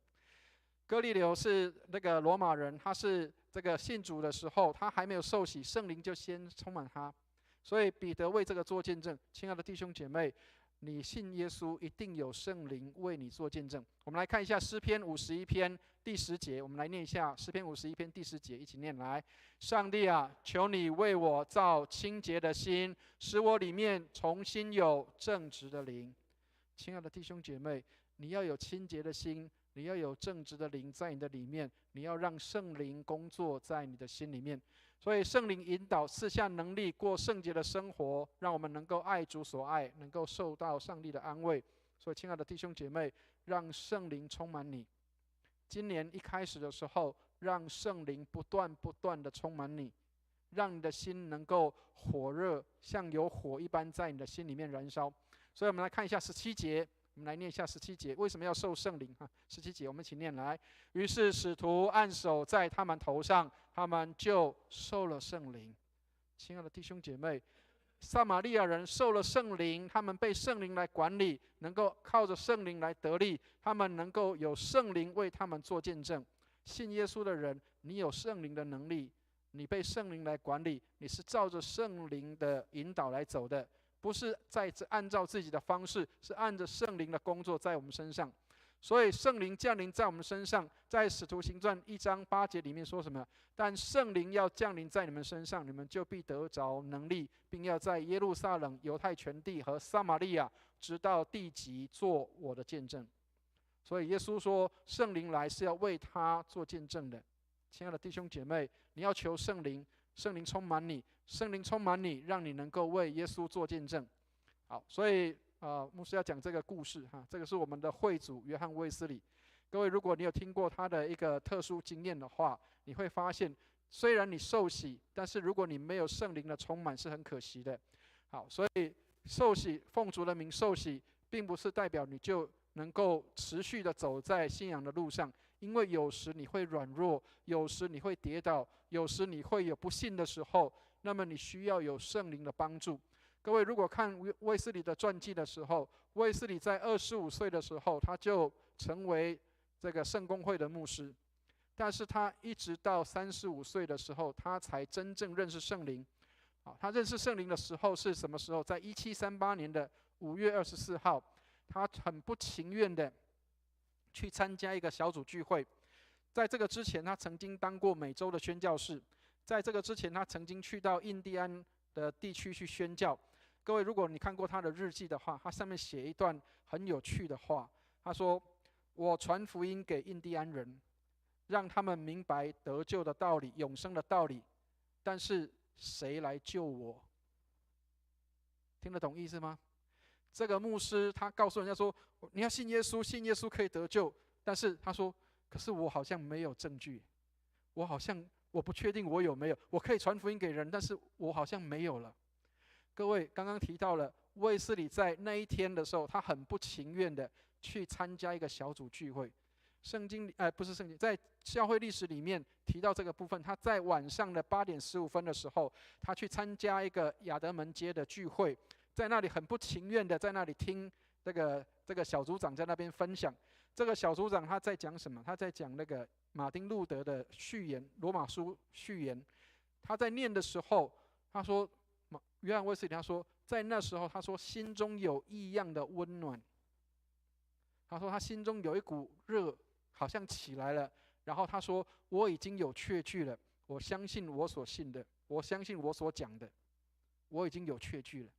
哥尼流是那个罗马人，他是这个信主的时候，他还没有受洗，圣灵就先充满他，所以彼得为这个做见证。亲爱的弟兄姐妹，你信耶稣，一定有圣灵为你做见证。我们来看一下诗篇51篇第10节，我们来念一下诗篇51篇第10节，一起念来。上帝啊，求你为我造清洁的心，使我里面重新有正直的灵。亲爱的弟兄姐妹，你要有清洁的心，你要有正直的灵在你的里面，你要让圣灵工作在你的心里面。所以圣灵引导，赐下能力过圣洁的生活，让我们能够爱主所爱，能够受到上帝的安慰。所以亲爱的弟兄姐妹，让圣灵充满你。今年一开始的时候，让圣灵不断的充满你，让你的心能够火热，像有火一般在你的心里面燃烧。所以我们来看一下17节，我们来念一下17节，为什么要受圣灵？17节我们一起念来。于是使徒按手在他们头上，他们就受了圣灵。亲爱的弟兄姐妹，撒玛利亚人受了圣灵，他们被圣灵来管理，能够靠着圣灵来得力，他们能够有圣灵为他们做见证。信耶稣的人，你有圣灵的能力，你被圣灵来管理，你是照着圣灵的引导来走的，不是按照自己的方式，是按着圣灵的工作在我们身上。所以圣灵降临在我们身上，在使徒行传1章8节里面说什么？但圣灵要降临在你们身上，你们就必得着能力，并要在耶路撒冷、犹太全地和撒玛利亚，直到地极，做我的见证。所以耶稣说，圣灵来是要为他做见证的。亲爱的弟兄姐妹，你要求圣灵，圣灵充满你，圣灵充满你，让你能够为耶稣做见证。好，所以牧师要讲这个故事哈，这个是我们的会主约翰卫斯理。各位，如果你有听过他的一个特殊经验的话，你会发现，虽然你受洗，但是如果你没有圣灵的充满，是很可惜的。好，所以受洗，奉主的名受洗，并不是代表你就能够持续的走在信仰的路上，因为有时你会软弱，有时你会跌倒，有时你会有不信的时候，那么你需要有圣灵的帮助。各位，如果看卫斯理的传记的时候，卫斯理在25岁的时候，他就成为这个圣公会的牧师，但是他一直到35岁的时候，他才真正认识圣灵。他认识圣灵的时候是什么时候？在1738年的5月24号，他很不情愿的去参加一个小组聚会。在这个之前，他曾经当过美洲的宣教士；在这个之前，他曾经去到印第安的地区去宣教。各位，如果你看过他的日记的话，他上面写一段很有趣的话。他说：“我传福音给印第安人，让他们明白得救的道理、永生的道理，但是谁来救我？”听得懂意思吗？这个牧师他告诉人家说，你要信耶稣，信耶稣可以得救。但是他说，可是我好像没有证据，我不确定我有没有，我可以传福音给人，但是我好像没有了。各位刚刚提到了卫斯理在那一天的时候，他很不情愿的去参加一个小组聚会。不是圣经，在教会历史里面提到这个部分。他在晚上的8点15分的时候，他去参加一个亚德门街的聚会，在那里很不情愿的在那里听这个小组长在那边分享。这个小组长他在讲什么？他在讲那个马丁路德的序言，罗马书序言。他在念的时候，他说，约翰卫斯理他说，在那时候他说心中有异样的温暖。他说他心中有一股热，好像起来了。然后他说，我已经有确据了，我相信我所信的，我相信我所讲的，我已经有确据了。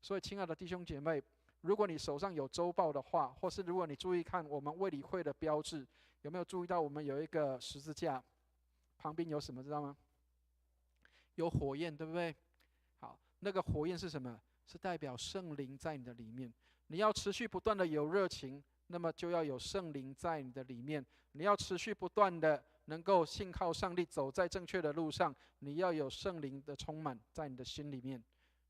所以亲爱的弟兄姐妹，如果你手上有周报的话，或是如果你注意看我们卫理会的标志，有没有注意到我们有一个十字架，旁边有什么知道吗？有火焰，对不对？好，那个火焰是什么？是代表圣灵在你的里面。你要持续不断的有热情，那么就要有圣灵在你的里面。你要持续不断的能够信靠上帝，走在正确的路上，你要有圣灵的充满在你的心里面。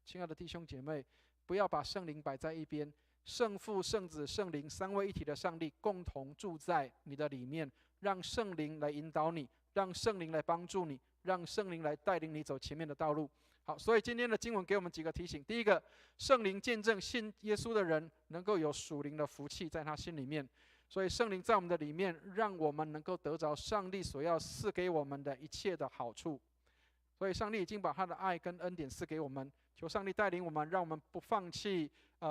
亲爱的弟兄姐妹，不要把圣灵摆在一边，圣父、圣子、圣灵三位一体的上帝共同住在你的里面，让圣灵来引导你，让圣灵来帮助你，让圣灵来带领你走前面的道路。好，所以今天的经文给我们几个提醒。第一个，圣灵见证信耶稣的人能够有属灵的福气在他心里面，所以圣灵在我们的里面，让我们能够得着上帝所要赐给我们的一切的好处。所以上帝已经把他的爱跟恩典赐给我们，求上帝带领我们，让我们不放弃，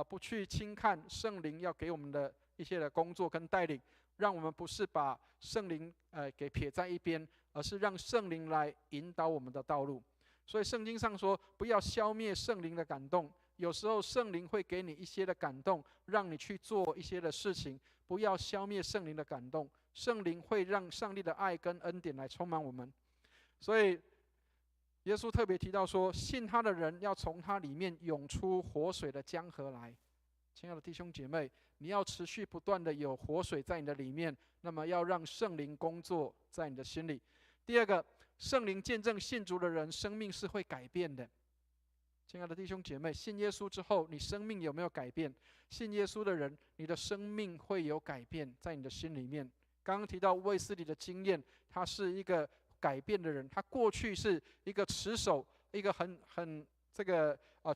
不去轻看圣灵要给我们的一些的工作跟带领，让我们不是把圣灵给撇在一边，而是让圣灵来引导我们的道路。所以圣经上说，不要消灭圣灵的感动。有时候圣灵会给你一些的感动，让你去做一些的事情，不要消灭圣灵的感动。圣灵会让上帝的爱跟恩典来充满我们。所以耶稣特别提到说，信他的人要从他里面涌出活水的江河来。亲爱的弟兄姐妹，你要持续不断的有活水在你的里面，那么要让圣灵工作在你的心里。第二个，圣灵见证信主的人生命是会改变的。亲爱的弟兄姐妹，信耶稣之后，你生命有没有改变？信耶稣的人，你的生命会有改变在你的心里面。刚刚提到卫斯理的经验，他是一个改变的人。他过去是一个持守，一个很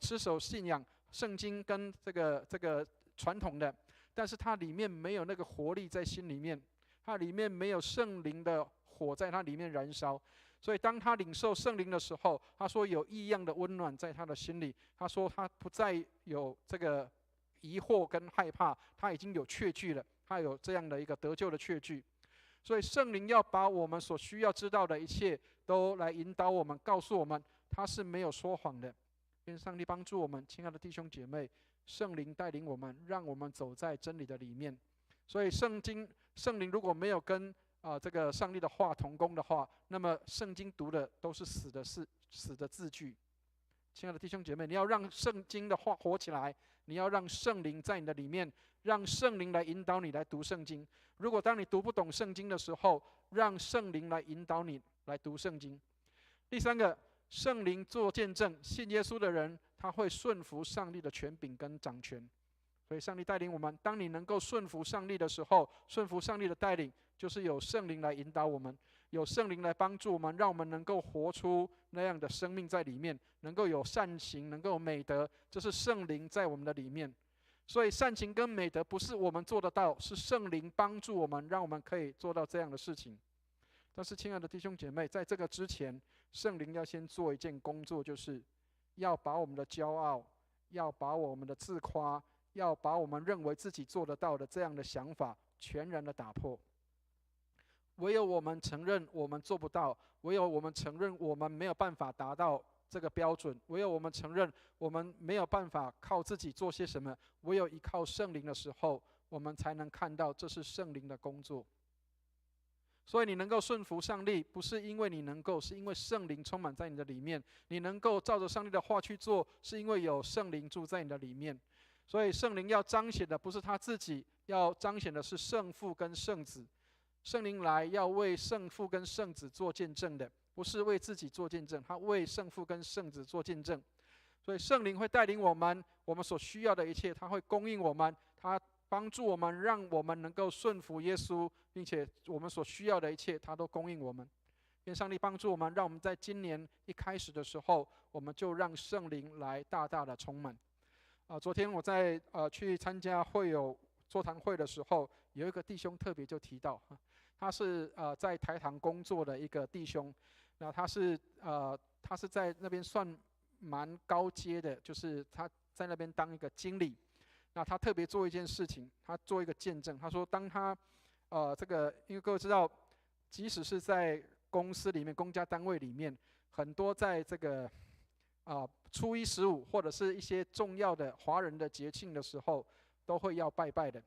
持守信仰圣经跟这个传统的，但是他里面没有那个活力在心里面，他里面没有圣灵的火在他里面燃烧。所以当他领受圣灵的时候，他说有异样的温暖在他的心里。他说他不再有这个疑惑跟害怕，他已经有确据了，他有这样的一个得救的确据。所以圣灵要把我们所需要知道的一切都来引导我们，告诉我们他是没有说谎的。愿上帝帮助我们，亲爱的弟兄姐妹，圣灵带领我们，让我们走在真理的里面。所以圣灵如果没有跟这个上帝的话同工的话，那么圣经读的都是死的字句。亲爱的弟兄姐妹，你要让圣经的话活起来，你要让圣灵在你的里面，让圣灵来引导你来读圣经。如果当你读不懂圣经的时候，让圣灵来引导你来读圣经。第三个，圣灵做见证，信耶稣的人他会顺服上帝的权柄跟掌权。所以上帝带领我们，当你能够顺服上帝的时候，顺服上帝的带领，就是有圣灵来引导我们，有圣灵来帮助我们，让我们能够活出那样的生命在里面，能够有善行，能够有美德，这是圣灵在我们的里面。所以善行跟美德不是我们做得到，是圣灵帮助我们，让我们可以做到这样的事情。但是亲爱的弟兄姐妹，在这个之前，圣灵要先做一件工作，就是要把我们的骄傲，要把我们的自夸，要把我们认为自己做得到的这样的想法全然的打破。唯有我们承认我们做不到，唯有我们承认我们没有办法达到这个标准，唯有我们承认我们没有办法靠自己做些什么，唯有依靠圣灵的时候，我们才能看到这是圣灵的工作。所以你能够顺服上帝，不是因为你能够，是因为圣灵充满在你的里面。你能够照着上帝的话去做，是因为有圣灵住在你的里面。所以圣灵要彰显的不是他自己，要彰显的是圣父跟圣子。圣灵来要为圣父跟圣子做见证的，不是为自己做见证，他为圣父跟圣子做见证。所以圣灵会带领我们所需要的一切，他会供应我们，他帮助我们，让我们能够顺服耶稣，并且我们所需要的一切他都供应我们。愿上帝帮助我们，让我们在今年一开始的时候，我们就让圣灵来大大的充满。昨天我在去参加会友座谈会的时候，有一个弟兄特别就提到，他是在台糖工作的一个弟兄，那他是在那边算蛮高阶的，就是他在那边当一个经理。那他特别做一件事情，他做一个见证。他说，当他因为各位知道，即使是在公司里面、公家单位里面，很多在这个初一十五或者是一些重要的华人的节庆的时候，都会要拜拜的。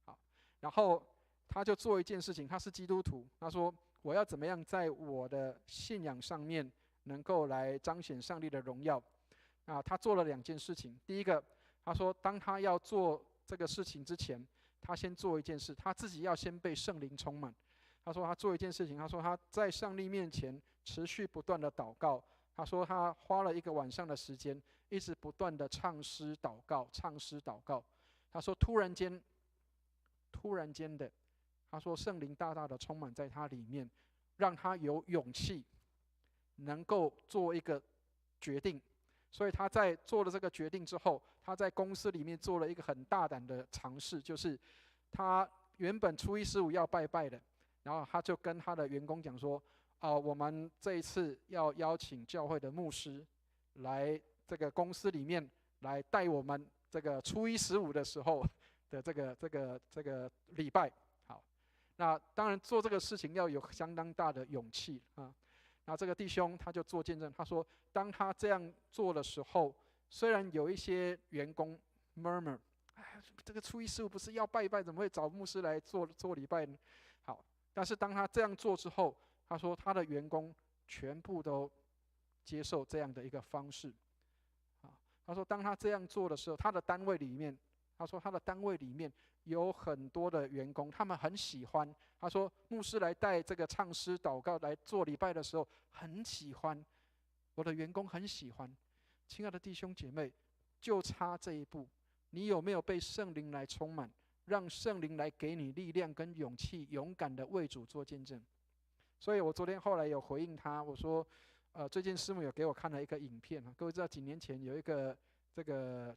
好，然后他就做一件事情，他是基督徒，他说我要怎么样在我的信仰上面能够来彰显上帝的荣耀。他做了2件事情。第一个，他说当他要做这个事情之前，他先做一件事，他自己要先被圣灵充满。他说他做一件事情，他说他在上帝面前持续不断的祷告。他说他花了1个晚上的时间，一直不断的唱诗祷告。他说突然间的，他说圣灵大大的充满在他里面，让他有勇气能够做一个决定。所以他在做了这个决定之后，他在公司里面做了一个很大胆的尝试，就是他原本初一十五要拜拜的，然后他就跟他的员工讲说，我们这一次要邀请教会的牧师来这个公司里面来带我们这个初一十五的时候的这个礼拜。好，那当然做这个事情要有相当大的勇气啊。那这个弟兄他就做见证，他说当他这样做的时候，虽然有一些员工 murmur， 这个初一十五不是要拜拜，怎么会找牧师来做礼拜呢？好，但是当他这样做之后，他说他的员工全部都接受这样的一个方式。他说当他这样做的时候，他的单位里面有很多的员工，他们很喜欢。他说牧师来带这个唱诗祷告来做礼拜的时候很喜欢，我的员工很喜欢。亲爱的弟兄姐妹，就差这一步，你有没有被圣灵来充满，让圣灵来给你力量跟勇气，勇敢的为主做见证。所以我昨天后来有回应他，我说最近师母有给我看了一个影片，各位知道几年前有一个这个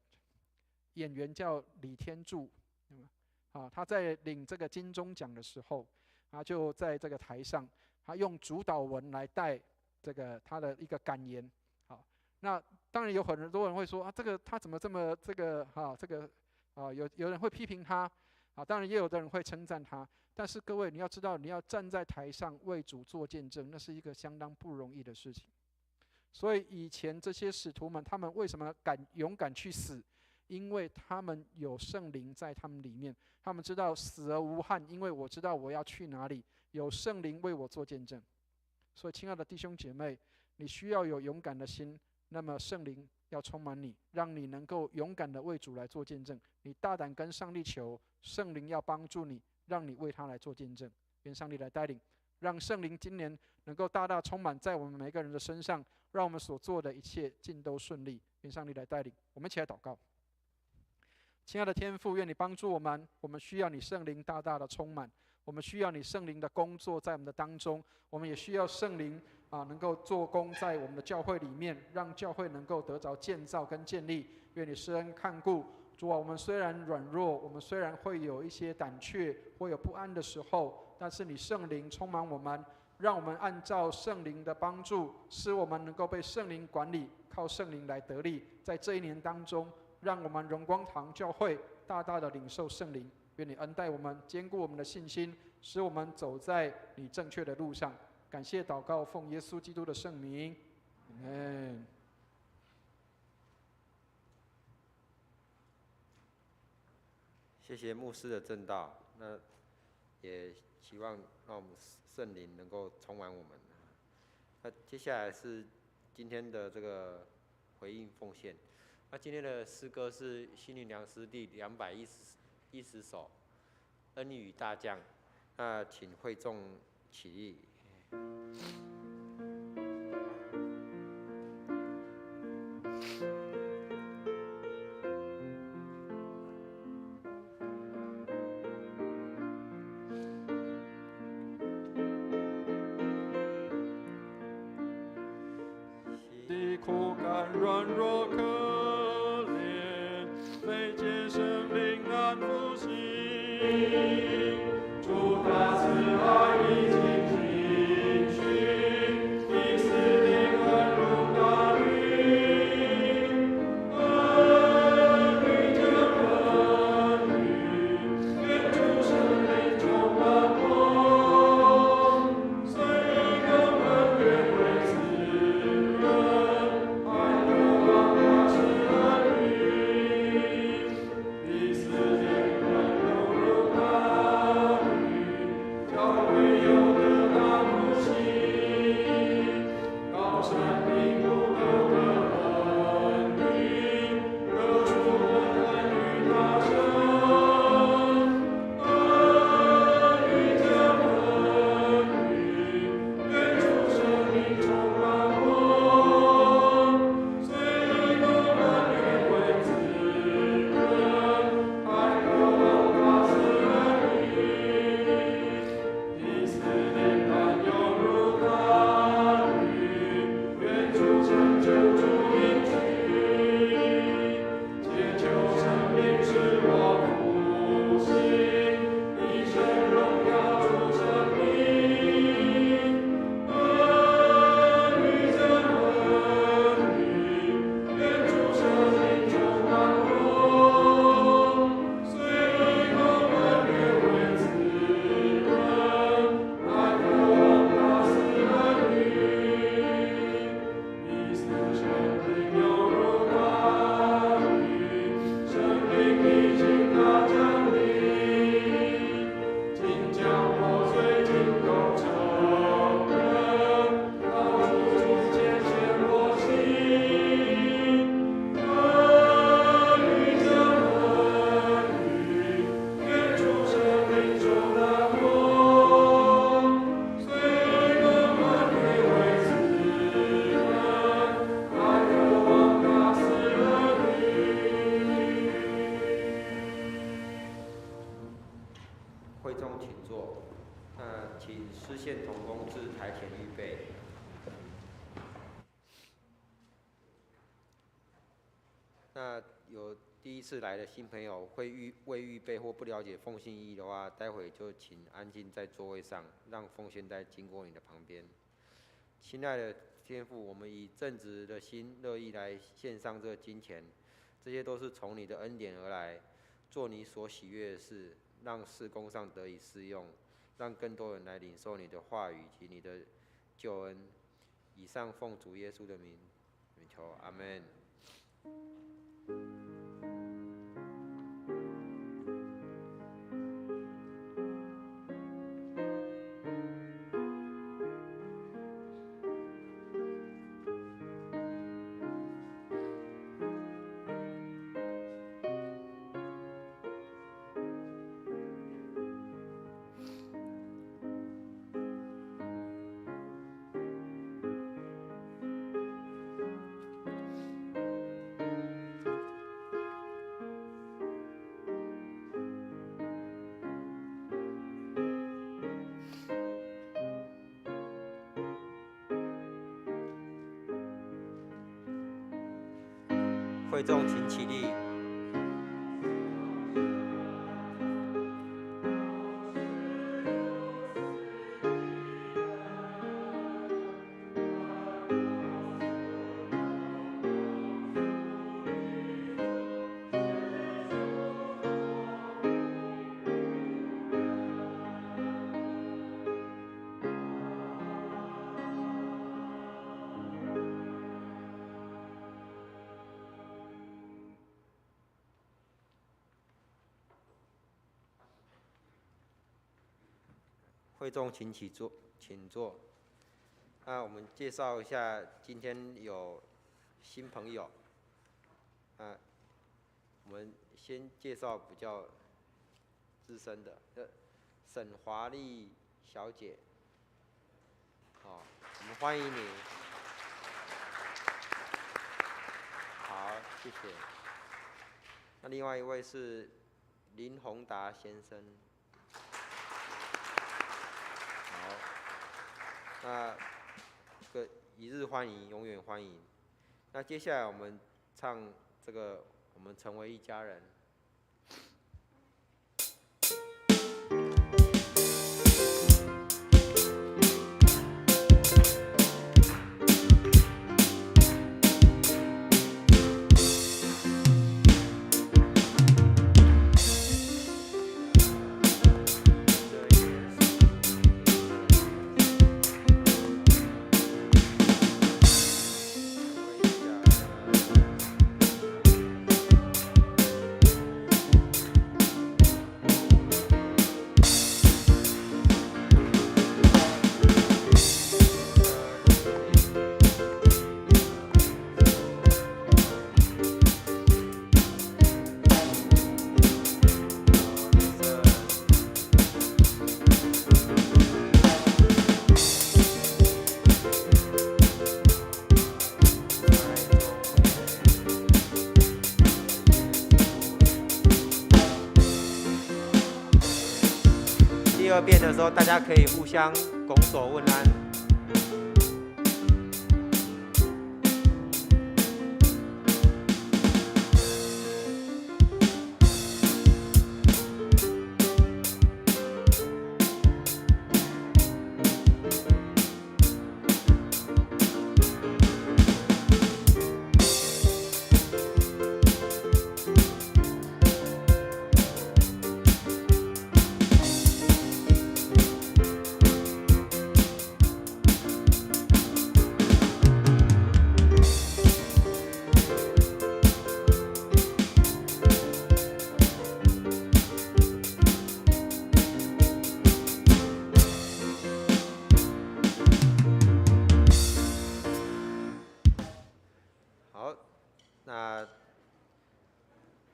演员叫李天柱，他在领这个金钟奖的时候，他就在这个台上，他用主导文来带这个他的一个感言。好，那当然有很多人会说这个他怎么这么有人会批评他，当然也有的人会称赞他。但是各位你要知道，你要站在台上为主做见证，那是一个相当不容易的事情。所以以前这些使徒们，他们为什么勇敢去死？因为他们有圣灵在他们里面，他们知道死而无憾，因为我知道我要去哪里，有圣灵为我做见证。所以，亲爱的弟兄姐妹，你需要有勇敢的心，那么圣灵要充满你，让你能够勇敢的为主来做见证。你大胆跟上帝求，圣灵要帮助你，让你为他来做见证。愿上帝来带领，让圣灵今年能够大大充满在我们每个人的身上，让我们所做的一切尽都顺利。愿上帝来带领，我们一起来祷告。亲爱的天父，愿你帮助我们，我们需要你圣灵大大的充满，我们需要你圣灵的工作在我们的当中，我们也需要圣灵能够做工在我们的教会里面，让教会能够得着建造跟建立。愿你施恩看顾。主啊，我们虽然软弱，我们虽然会有一些胆怯，会有不安的时候，但是你圣灵充满我们，让我们按照圣灵的帮助，使我们能够被圣灵管理，靠圣灵来得力。在这一年当中，让我们荣光堂教会大大的领受圣灵。愿你恩待我们，坚固我们的信心，使我们走在你正确的路上。感谢祷告，奉耶稣基督的圣名，阿们。谢谢牧师的正道，那也希望让我们圣灵能够充满我们。那接下来是今天的这个回应奉献。那今天的诗歌是心灵良诗第210首，恩雨大降。那请会众起立。的苦干软弱可怜，每见生灵难复兴。主他慈爱已经进去，你死的恩如大雨，恩雨降恩雨，愿主生灵充满我，虽有恩愿为此人，爱渴望他是恩雨，你死的恩犹如大雨，教会有的大复兴，高山并不留的恩雨，各处恩雨大声，恩雨降恩雨，愿主生命充满我，虽有恩愿为此人，爱渴望他是恩雨，你死的恩犹如大雨，愿主成就主应许，祈求生命使我复兴，一生荣耀主生命，恩雨降恩雨，愿主生命充满我，虽有恩愿为此人，爱渴望他是恩雨，你死生灵犹如大雨，生命已经大降临，请将我罪尽都承认，到主中间显我心，恩雨降恩雨，愿主生命充满我，虽有恩愿为此人，爱渴望他是恩雨。会众请坐。请诗线同工至台前预备。那有第一次来的新朋友未预备或不了解奉献意义的话，待会就请安静在座位上，让奉献袋经过你的旁边。亲爱的天父，我们以正直的心乐意来献上这个金钱，这些都是从你的恩典而来，做你所喜悦的事，让事工上得以适用，让更多人来领受你的话语及你的救恩。以上奉主耶稣的名求，阿们。会众请起立。会众请起坐，请坐。那我们介绍一下，今天有新朋友。我们先介绍比较资深的，沈华丽小姐。好，我们欢迎你。好，谢谢。那另外一位是林宏达先生。那这个一日欢迎，永远欢迎。那接下来我们唱这个，我们成为一家人。第二遍的时候，大家可以互相拱手问安。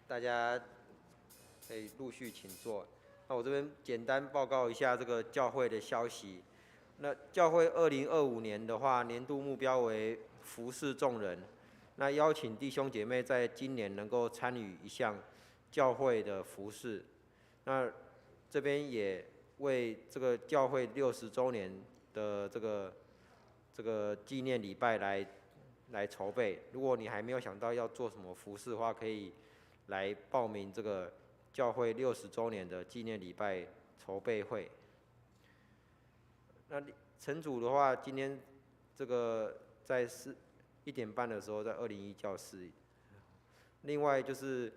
大家可以陆续请坐。那我这边简单报告一下这个教会的消息。那教会2025年的话，年度目标为服侍众人。那邀请弟兄姐妹在今年能够参与一项教会的服侍。那这边也为这个教会60周年的这个纪念礼拜来筹备。如果你还没有想到要做什么服事的话，可以来报名这个教会60周年的纪念礼拜筹备会。那晨主的话，今天这个在1点半的时候在201教室。另外就是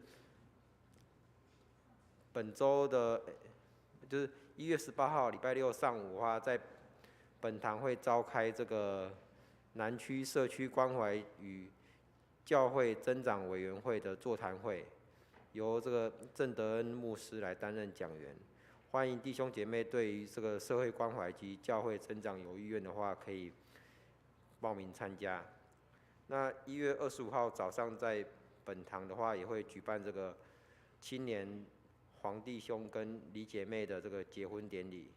本周的，就是1月18号礼拜六上午的话，在本堂会召开这个南区社区关怀与教会增长委员会的座谈会，由这个郑德恩牧师来担任讲员。欢迎弟兄姐妹对于这个社会关怀及教会增长有意愿的话，可以报名参加。那1月25号早上在本堂的话，也会举办这个青年黄弟兄跟李姐妹的这个结婚典礼。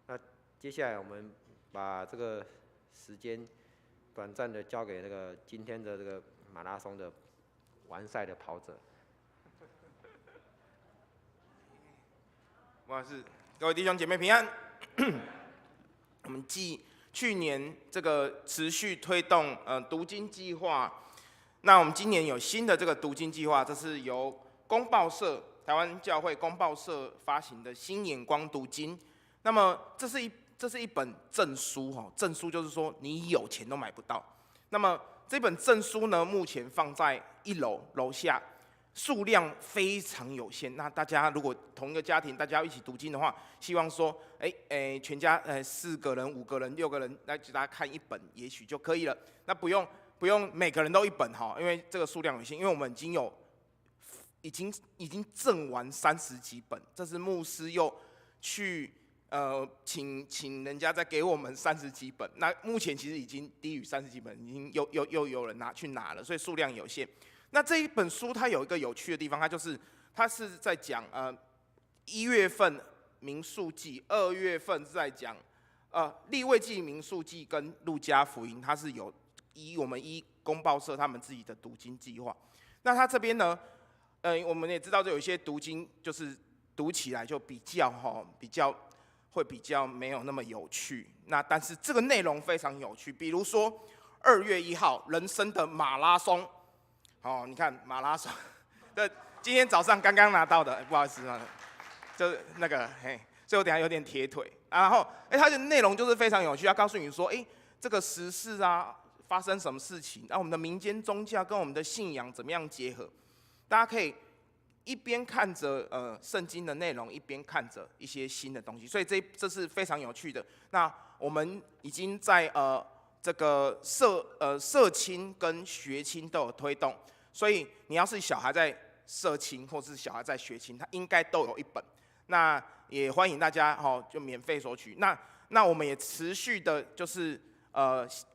那接下来我们把这个时间短暂的交给那个今天的这个马拉松的完赛的跑者。不好意思，各位弟兄姐妹平安。我们继去年这个持续推动读经计划，那我们今年有新的这个读经计划，这是由公报社台湾教会公报社发行的新眼光读经。那么这是一本证书哈，证书就是说你有钱都买不到。那么这本证书呢，目前放在1楼楼下，数量非常有限。那大家如果同一个家庭，大家要一起读经的话，希望说，全家4个人、5个人、6个人来给大家看一本，也许就可以了。那不用每个人都一本哈，因为这个数量有限，因为我们已经赠完30几本，这是牧师又去请人家再给我们30几本。那目前其实已经低于30几本，已经又有人拿了，所以数量有限。那这一本书它有一个有趣的地方，它是在讲1月份民数记，2月份是在讲利未记、民数记跟路加福音，它是有我们公报社他们自己的读经计划。那它这边呢，我们也知道，就有一些读经就是读起来就比较没有那么有趣。那但是这个内容非常有趣，比如说2月1号人生的马拉松。你看马拉松，今天早上刚刚拿到的，不好意思啊，就那个所以我等一下有点铁腿。然后它的内容就是非常有趣，要告诉你说，这个时事啊发生什么事情，我们的民间宗教跟我们的信仰怎么样结合，大家可以一边看着圣经的内容，一边看着一些新的东西，所以这是非常有趣的。那我们已经在这个社青跟学青都有推动，所以你要是小孩在社青或是小孩在学青，他应该都有一本。那也欢迎大家就免费索取。那我们也持续的就是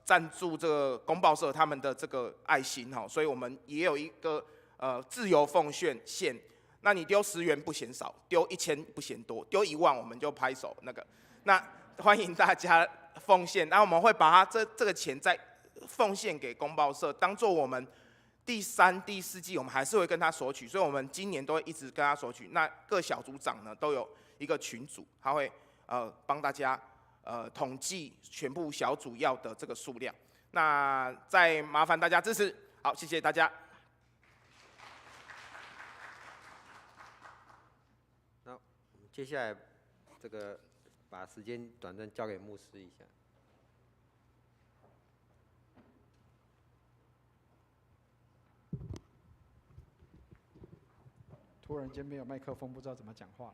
赞助这个公报社他们的这个爱心所以我们也有一个自由奉献线。那你丢10元不嫌少，丢1000不嫌多，丢1万我们就拍手那个。那欢迎大家奉献，然后我们会把它这个钱再奉献给公报社，当做我们第3、第4季我们还是会跟他索取，所以我们今年都会一直跟他索取。那各小组长呢都有一个群组，他会帮大家统计全部小组要的这个数量。那再麻烦大家支持，好，谢谢大家。那接下来这个把时间短暂交给牧师一下。突然间没有麦克风，不知道怎么讲话了。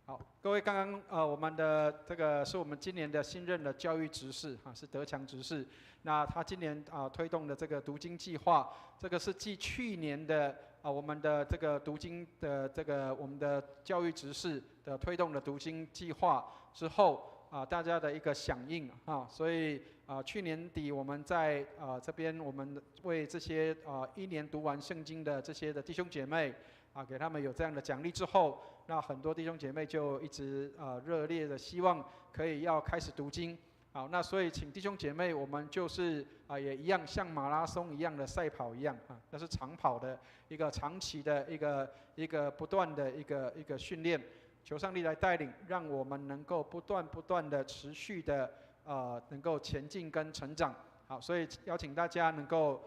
好，各位，刚刚我们的这个是我们今年的新任的教育执事是德强执事。那他今年推动的这个读经计划，这个是继去年的我们的这个读经的这个我们的教育执事的推动的读经计划之后大家的一个响应所以去年底我们在这边我们为这些1年读完圣经的这些的弟兄姐妹给他们有这样的奖励之后，那很多弟兄姐妹就一直热烈的希望可以要开始读经。好，那所以请弟兄姐妹，我们就是也一样像马拉松一样的赛跑一样那是长跑的一个长期的一个不断的一个训练。求上帝来带领，让我们能够不断的持续的能够前进跟成长。好，所以邀请大家能够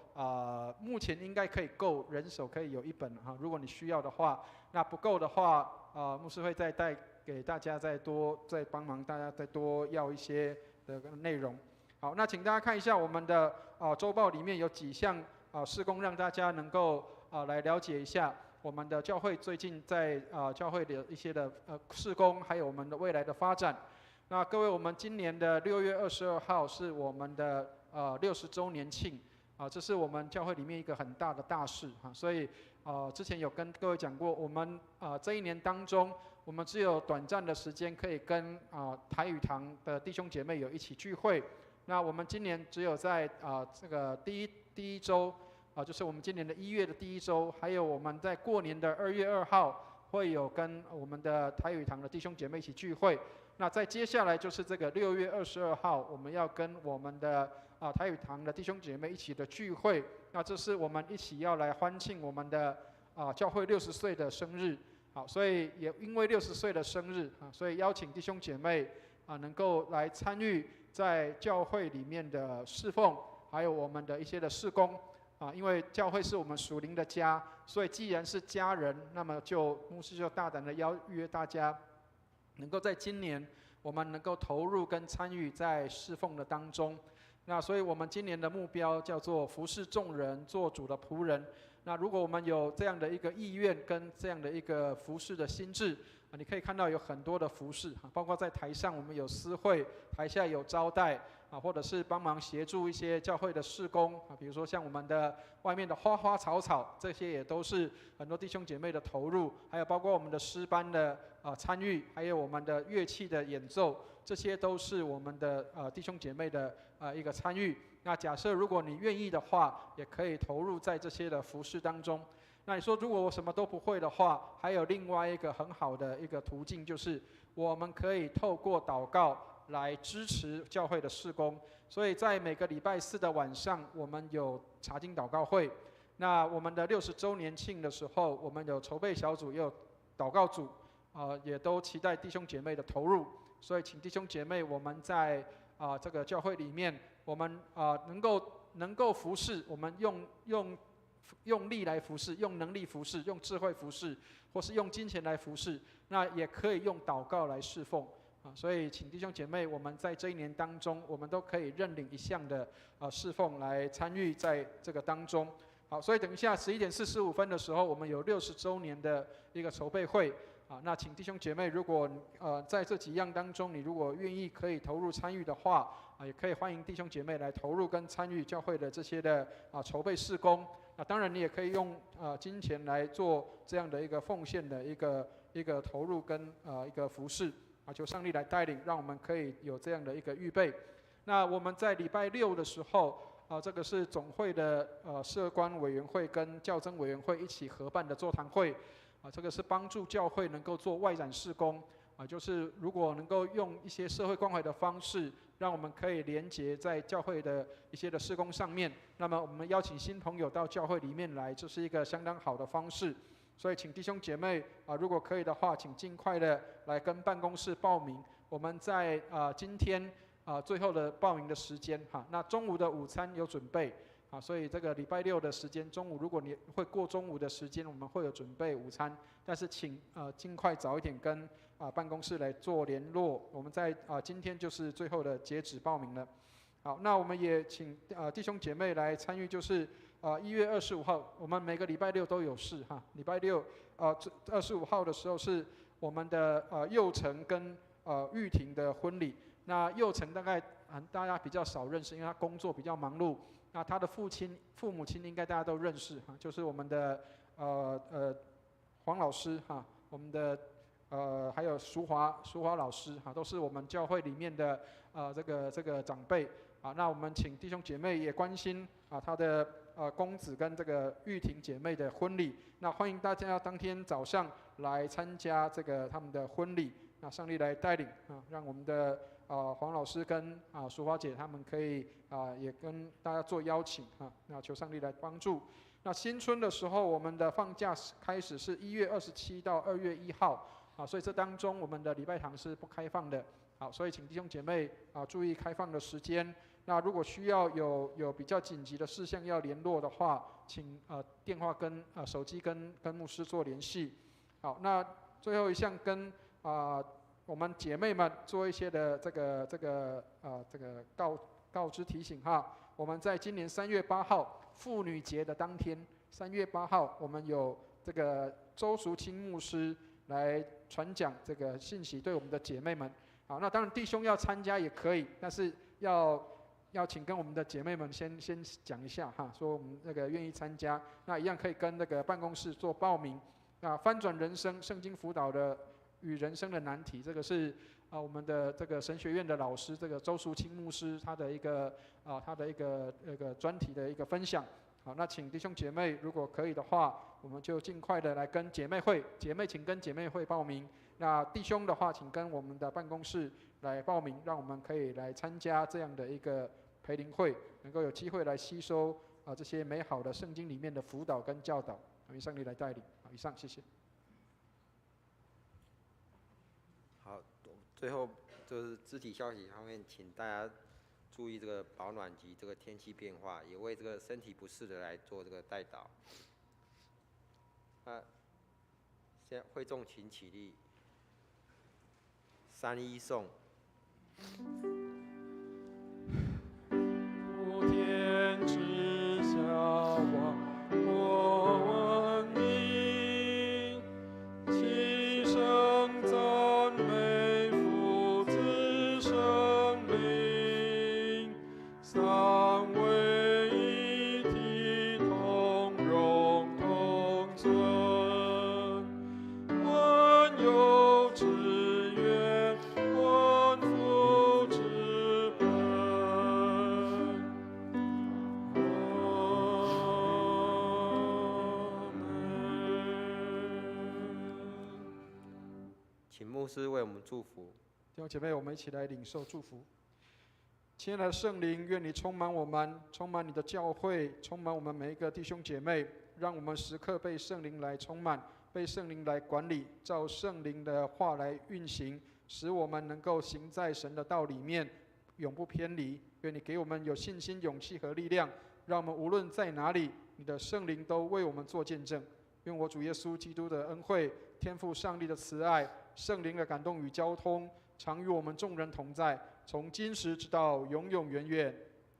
目前应该可以够人手可以有1本如果你需要的话，那不够的话牧师会再带给大家再帮忙大家再多要一些的内容。好，那请大家看一下我们的周报里面有几项事工，让大家能够来了解一下我们的教会最近在教会的一些的事工，还有我们的未来的发展。那各位，我们今年的6月22号是我们的60周年庆这是我们教会里面一个很大的大事所以之前有跟各位讲过，我们这1年当中，我们只有短暂的时间可以跟台语堂的弟兄姐妹有一起聚会。那我们今年只有在这个第一周就是我们今年的1月的第1周，还有我们在过年的2月2号会有跟我们的台语堂的弟兄姐妹一起聚会。那再接下来就是这个6月22号，我们要跟我们的台语堂的弟兄姐妹一起的聚会。那这是我们一起要来欢庆我们的教会60岁的生日。好，所以也因为60岁的生日所以邀请弟兄姐妹能够来参与在教会里面的侍奉，还有我们的一些的事工因为教会是我们属灵的家，所以既然是家人，那么牧师就大胆的邀约大家，能够在今年我们能够投入跟参与在侍奉的当中。那所以我们今年的目标叫做服侍众人，做主的仆人。那如果我们有这样的一个意愿跟这样的一个服侍的心志，你可以看到有很多的服侍，包括在台上我们有私会，台下有招待，或者是帮忙协助一些教会的事工，比如说像我们的外面的花花草草，这些也都是很多弟兄姐妹的投入，还有包括我们的诗班的参与，还有我们的乐器的演奏，这些都是我们的弟兄姐妹的一个参与。那假设如果你愿意的话，也可以投入在这些的服事当中。那你说如果我什么都不会的话，还有另外一个很好的一个途径，就是我们可以透过祷告来支持教会的事工。所以在每个礼拜四的晚上，我们有查经祷告会。那我们的60周年庆的时候，我们有筹备小组，也有祷告组，也都期待弟兄姐妹的投入。所以请弟兄姐妹，我们在这个教会里面，我们能够服侍，我们用力来服侍，用能力服侍，用智慧服侍，或是用金钱来服侍，那也可以用祷告来侍奉。所以请弟兄姐妹，我们在这一年当中，我们都可以认领一项的侍奉来参与在这个当中。好，所以等一下11点45分的时候，我们有60周年的一个筹备会。那请弟兄姐妹，如果在这几样当中，你如果愿意可以投入参与的话，也可以欢迎弟兄姐妹来投入跟参与教会的这些的筹备事工。那当然你也可以用金钱来做这样的一个奉献的一个投入跟一个服事。求上帝来带领，让我们可以有这样的一个预备。那我们在礼拜6的时候，这个是总会的社关委员会跟教增委员会一起合办的座谈会。这个是帮助教会能够做外展事工，就是如果能够用一些社会关怀的方式，让我们可以连结在教会的一些的事工上面，那么我们邀请新朋友到教会里面来，这是一个相当好的方式。所以请弟兄姐妹如果可以的话，请尽快的来跟办公室报名。我们在今天最后的报名的时间那中午的午餐有准备。所以这个礼拜6的时间，中午如果你会过中午的时间，我们会有准备午餐，但是请尽快早一点跟办公室来做联络。我们在今天就是最后的截止报名了。好，那我们也请弟兄姐妹来参与，就是1月25号，我们每个礼拜6都有事礼拜625号的时候是我们的佑成跟玉婷的婚礼。那佑成大概大家比较少认识，因为他工作比较忙碌。那他的父母亲应该大家都认识就是我们的黄老师我们的还有淑华老师都是我们教会里面的这个长辈那我们请弟兄姐妹也关心他的公子跟这个玉婷姐妹的婚礼。那欢迎大家当天早上来参加这个他们的婚礼。那上帝来带领让我们的黄老师跟淑华姐他们可以也跟大家做邀请那求上帝来帮助。那新春的时候，我们的放假开始是1月27到2月1号所以这当中我们的礼拜堂是不开放的。好，所以请弟兄姐妹注意开放的时间。那如果需要有比较紧急的事项要联络的话，请电话跟手机跟牧师做联系。好，那最后一项跟我们姐妹们做一些的这个告知提醒我们在今年3月8号妇女节的当天，3月8号我们有这个周淑清牧师来传讲这个信息，对我们的姐妹们。好，那当然弟兄要参加也可以，但是要请跟我们的姐妹们先讲一下说我们那个愿意参加，那一样可以跟那个办公室做报名。翻转人生圣经辅导的与人生的难题，这个是我们的这个神学院的老师，这个周淑清牧师他的一个专题的一个分享。好，那请弟兄姐妹如果可以的话，我们就尽快的来跟姐妹请跟姐妹会报名。那弟兄的话，请跟我们的办公室来报名，让我们可以来参加这样的一个培灵会，能够有机会来吸收这些美好的圣经里面的辅导跟教导。愿上帝来带领。好，以上谢谢。好，最后就是肢体消息方面，请大家注意这个保暖及这个天气变化，也为这个身体不适的来做这个代祷。现在会众请起立，三一颂。普天之下望我闻名，齐声赞美父子圣灵，三位一体同荣同尊，万有之源，万福之本。请牧师为我们祝福。弟兄姐妹，我们一起来领受祝福。亲爱的圣灵，愿你充满我们，充满你的教会，充满我们每一个弟兄姐妹，让我们时刻被圣灵来充满，被圣灵来管理，照圣灵的话来运行，使我们能够行在神的道里面，永不偏离。愿你给我们有信心、勇气和力量，让我们无论在哪里，你的圣灵都为我们做见证。愿我主耶稣基督的恩惠、天父上帝的慈爱、圣灵的感动与交通，常与我们众人同在，从今时直到永永远远。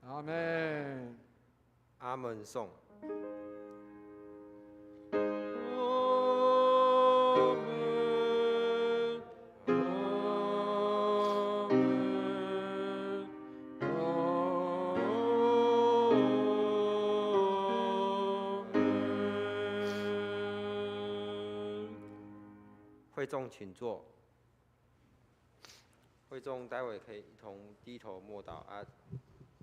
阿门。阿门颂。会众请坐。会众待会可以一同低头默祷啊。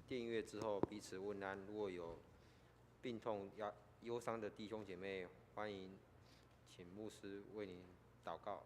订阅之后彼此问安。如果有病痛、忧伤的弟兄姐妹，欢迎请牧师为您祷告。